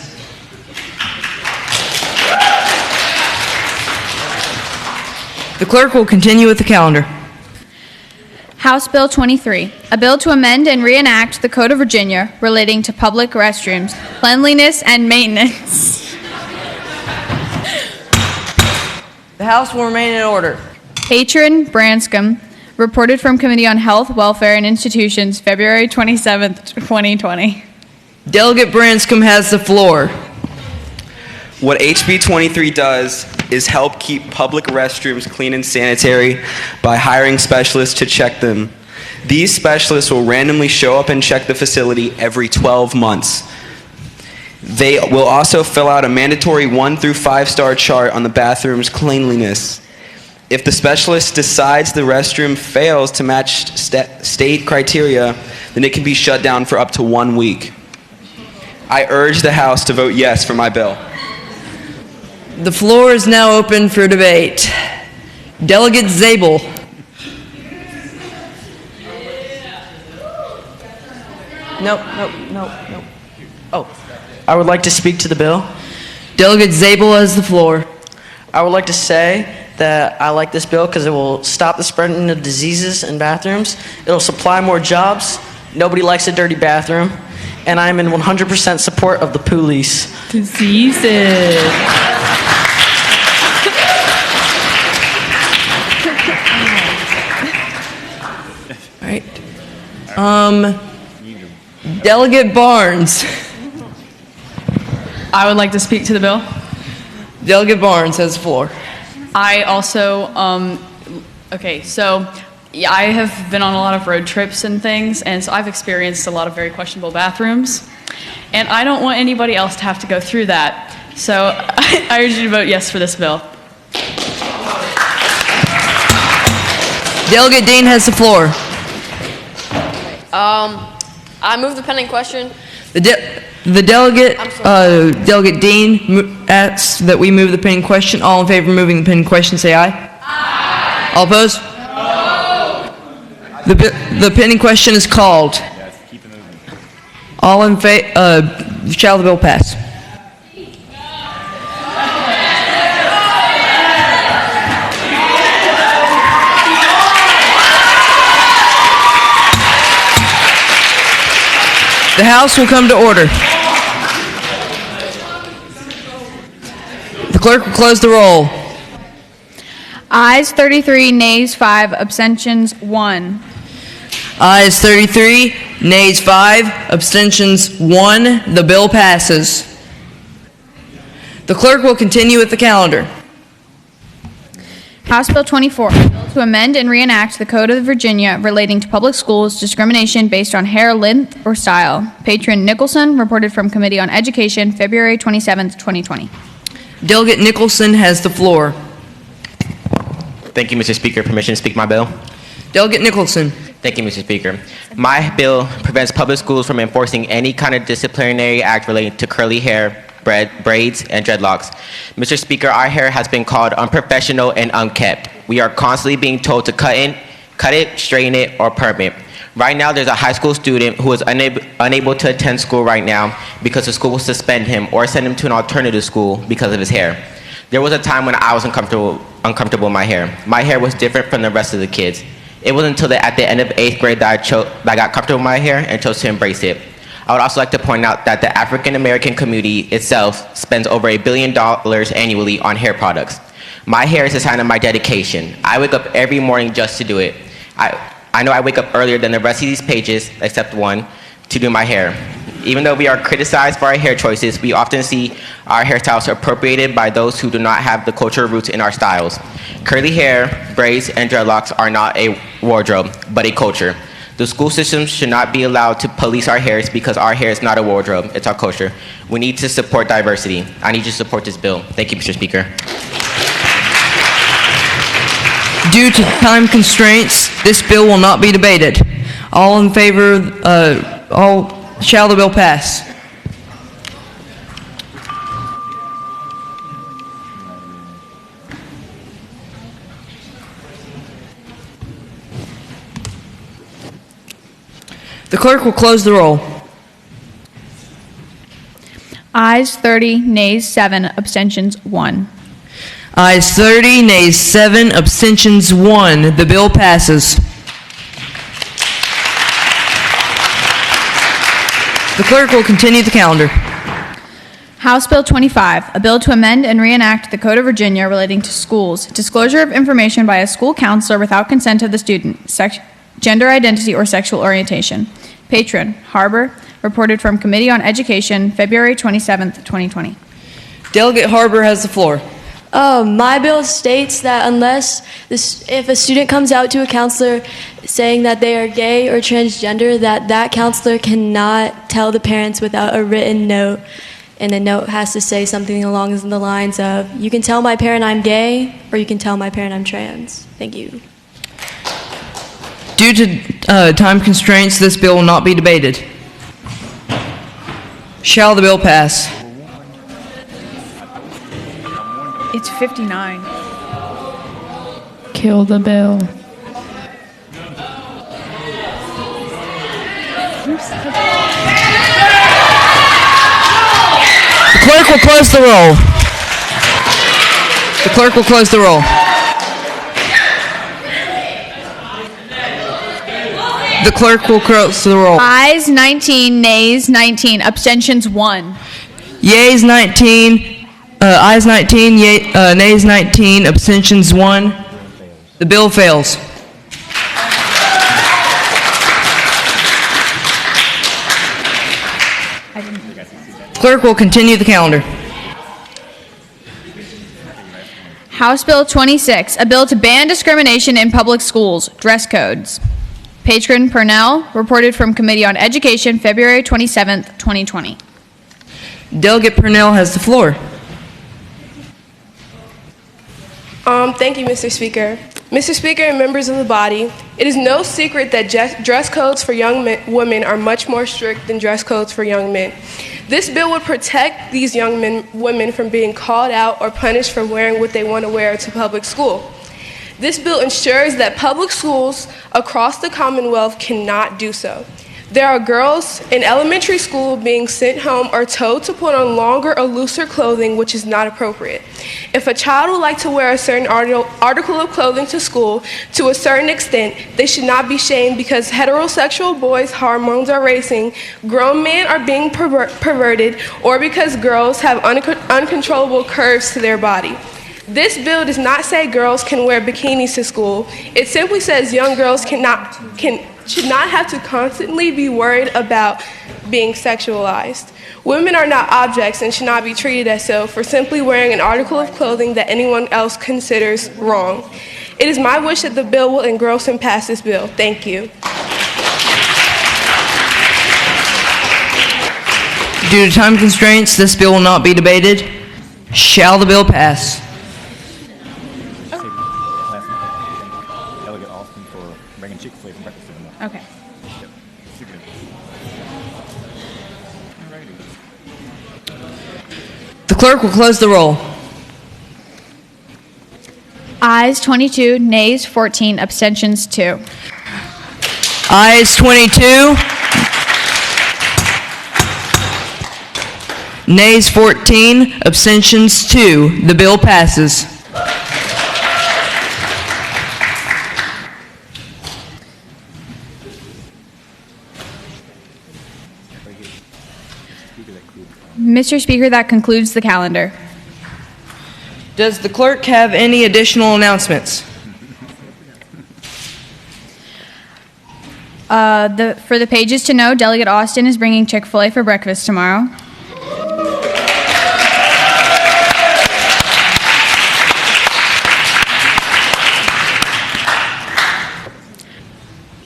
The clerk will continue with the calendar. House Bill 23, a bill to amend and reenact the Code of Virginia relating to public restrooms, cleanliness, and maintenance. The House will remain in order. Patron Branscombe reported from Committee on Health, Welfare, and Institutions, February 27th, 2020. Delegate Branscombe has the floor. What HB 23 does is help keep public restrooms clean and sanitary by hiring specialists to check them. These specialists will randomly show up and check the facility every 12 months. They will also fill out a mandatory 1 through 5-star chart on the bathroom's cleanliness. If the specialist decides the restroom fails to match state criteria, then it can be shut down for up to 1 week. I urge the House to vote yes for my bill. The floor is now open for debate. Delegate Zabel. Nope. Oh, I would like to speak to the bill. Delegate Zabel has the floor. I would like to say that I like this bill because it will stop the spreading of diseases in bathrooms. It'll supply more jobs. Nobody likes a dirty bathroom. And I'm in 100% support of the police. Diseases. All right. Delegate Barnes. I would like to speak to the bill. Delegate Barnes has the floor. I also, okay, so yeah, I have been on a lot of road trips and things, and so I've experienced a lot of very questionable bathrooms. and I don't want anybody else to have to go through that. So I urge you to vote yes for this bill. Delegate Dean has the floor. I move the pending question. The Delegate Dean asks that we move the pending question. All in favor of moving the pending question, say aye. Aye. All opposed? No. The pending question is called. Yes, keep it moving. All in favor, shall the bill pass? The House will come to order. The clerk will close the roll. Ayes 33, nays 5, abstentions 1. Ayes 33, nays 5, abstentions 1. The bill passes. The clerk will continue with the calendar. House Bill 24, a bill to amend and reenact the Code of Virginia relating to public schools discrimination based on hair length or style. Patron Nicholson reported from Committee on Education, February 27, 2020. Delegate Nicholson has the floor. Thank you, Mr. Speaker. Permission to speak my bill? Delegate Nicholson. Thank you, Mr. Speaker. My bill prevents public schools from enforcing any kind of disciplinary act related to curly hair, braids, and dreadlocks. Mr. Speaker, our hair has been called unprofessional and unkept. We are constantly being told to cut it, straighten it, or perm it. Right now, there's a high school student who is unable to attend school right now because the school will suspend him or send him to an alternative school because of his hair. There was a time when I was uncomfortable with my hair. My hair was different from the rest of the kids. It wasn't until at the end of 8th grade that I got comfortable with my hair and chose to embrace it. I would also like to point out that the African American community itself spends over $1 billion annually on hair products. My hair is a sign of my dedication. I wake up every morning just to do it. I know I wake up earlier than the rest of these pages, except one, to do my hair. Even though we are criticized for our hair choices, we often see our hairstyles appropriated by those who do not have the cultural roots in our styles. Curly hair, braids, and dreadlocks are not a wardrobe, but a culture. The school system should not be allowed to police our hairs because our hair is not a wardrobe, it's our culture. We need to support diversity. I need you to support this bill. Thank you, Mr. Speaker. Due to time constraints, this bill will not be debated. All in favor, shall the bill pass? The clerk will close the roll. Ayes 30, nays 7, abstentions 1. Ayes 30, nays 7, abstentions 1. The bill passes. The clerk will continue the calendar. House Bill 25, a bill to amend and reenact the Code of Virginia relating to schools, disclosure of information by a school counselor without consent of the student, gender identity or sexual orientation. Patron Harbor reported from Committee on Education, February 27, 2020. Delegate Harbor has the floor. My bill states that if a student comes out to a counselor saying that they are gay or transgender, that counselor cannot tell the parents without a written note. And the note has to say something along the lines of, you can tell my parent I'm gay, or you can tell my parent I'm trans. Thank you. Due to time constraints, this bill will not be debated. Shall the bill pass? It's 59. Kill the bill. The clerk will close the roll. The clerk will close the roll. The clerk will close the roll. Ayes 19, nays 19, abstentions 1. Yeas 19, ayes 19, nays 19, abstentions 1. The bill fails. Clerk will continue the calendar. House Bill 26, a bill to ban discrimination in public schools, dress codes. Patron Purnell reported from Committee on Education, February 27, 2020. Delegate Purnell has the floor. Thank you, Mr. Speaker. Mr. Speaker and members of the body, it is no secret that dress codes for young women are much more strict than dress codes for young men. This bill would protect these young women from being called out or punished for wearing what they want to wear to public school. This bill ensures that public schools across the Commonwealth cannot do so. There are girls in elementary school being sent home or told to put on longer or looser clothing, which is not appropriate. If a child would like to wear a certain article of clothing to school to a certain extent, they should not be shamed because heterosexual boys' hormones are racing, grown men are being perverted, or because girls have uncontrollable curves to their body. This bill does not say girls can wear bikinis to school. It simply says young girls should not have to constantly be worried about being sexualized. Women are not objects and should not be treated as so for simply wearing an article of clothing that anyone else considers wrong. It is my wish that the bill will engross and pass this bill. Thank you. Due to time constraints, this bill will not be debated. Shall the bill pass? Okay. The clerk will close the roll. Ayes 22, nays 14, abstentions 2. Ayes 22. Nays 14, abstentions 2. The bill passes. Mr. Speaker, that concludes the calendar. Does the clerk have any additional announcements? For the pages to know, Delegate Austin is bringing Chick-fil-A for breakfast tomorrow.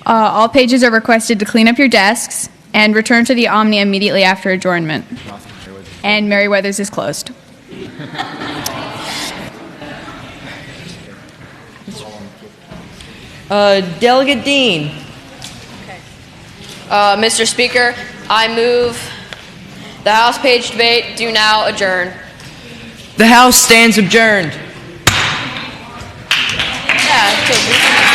All pages are requested to clean up your desks and return to the Omni immediately after adjournment. And Merriweather's is closed. Delegate Dean. Mr. Speaker, I move the House page debate do now adjourn. The House stands adjourned. Yeah,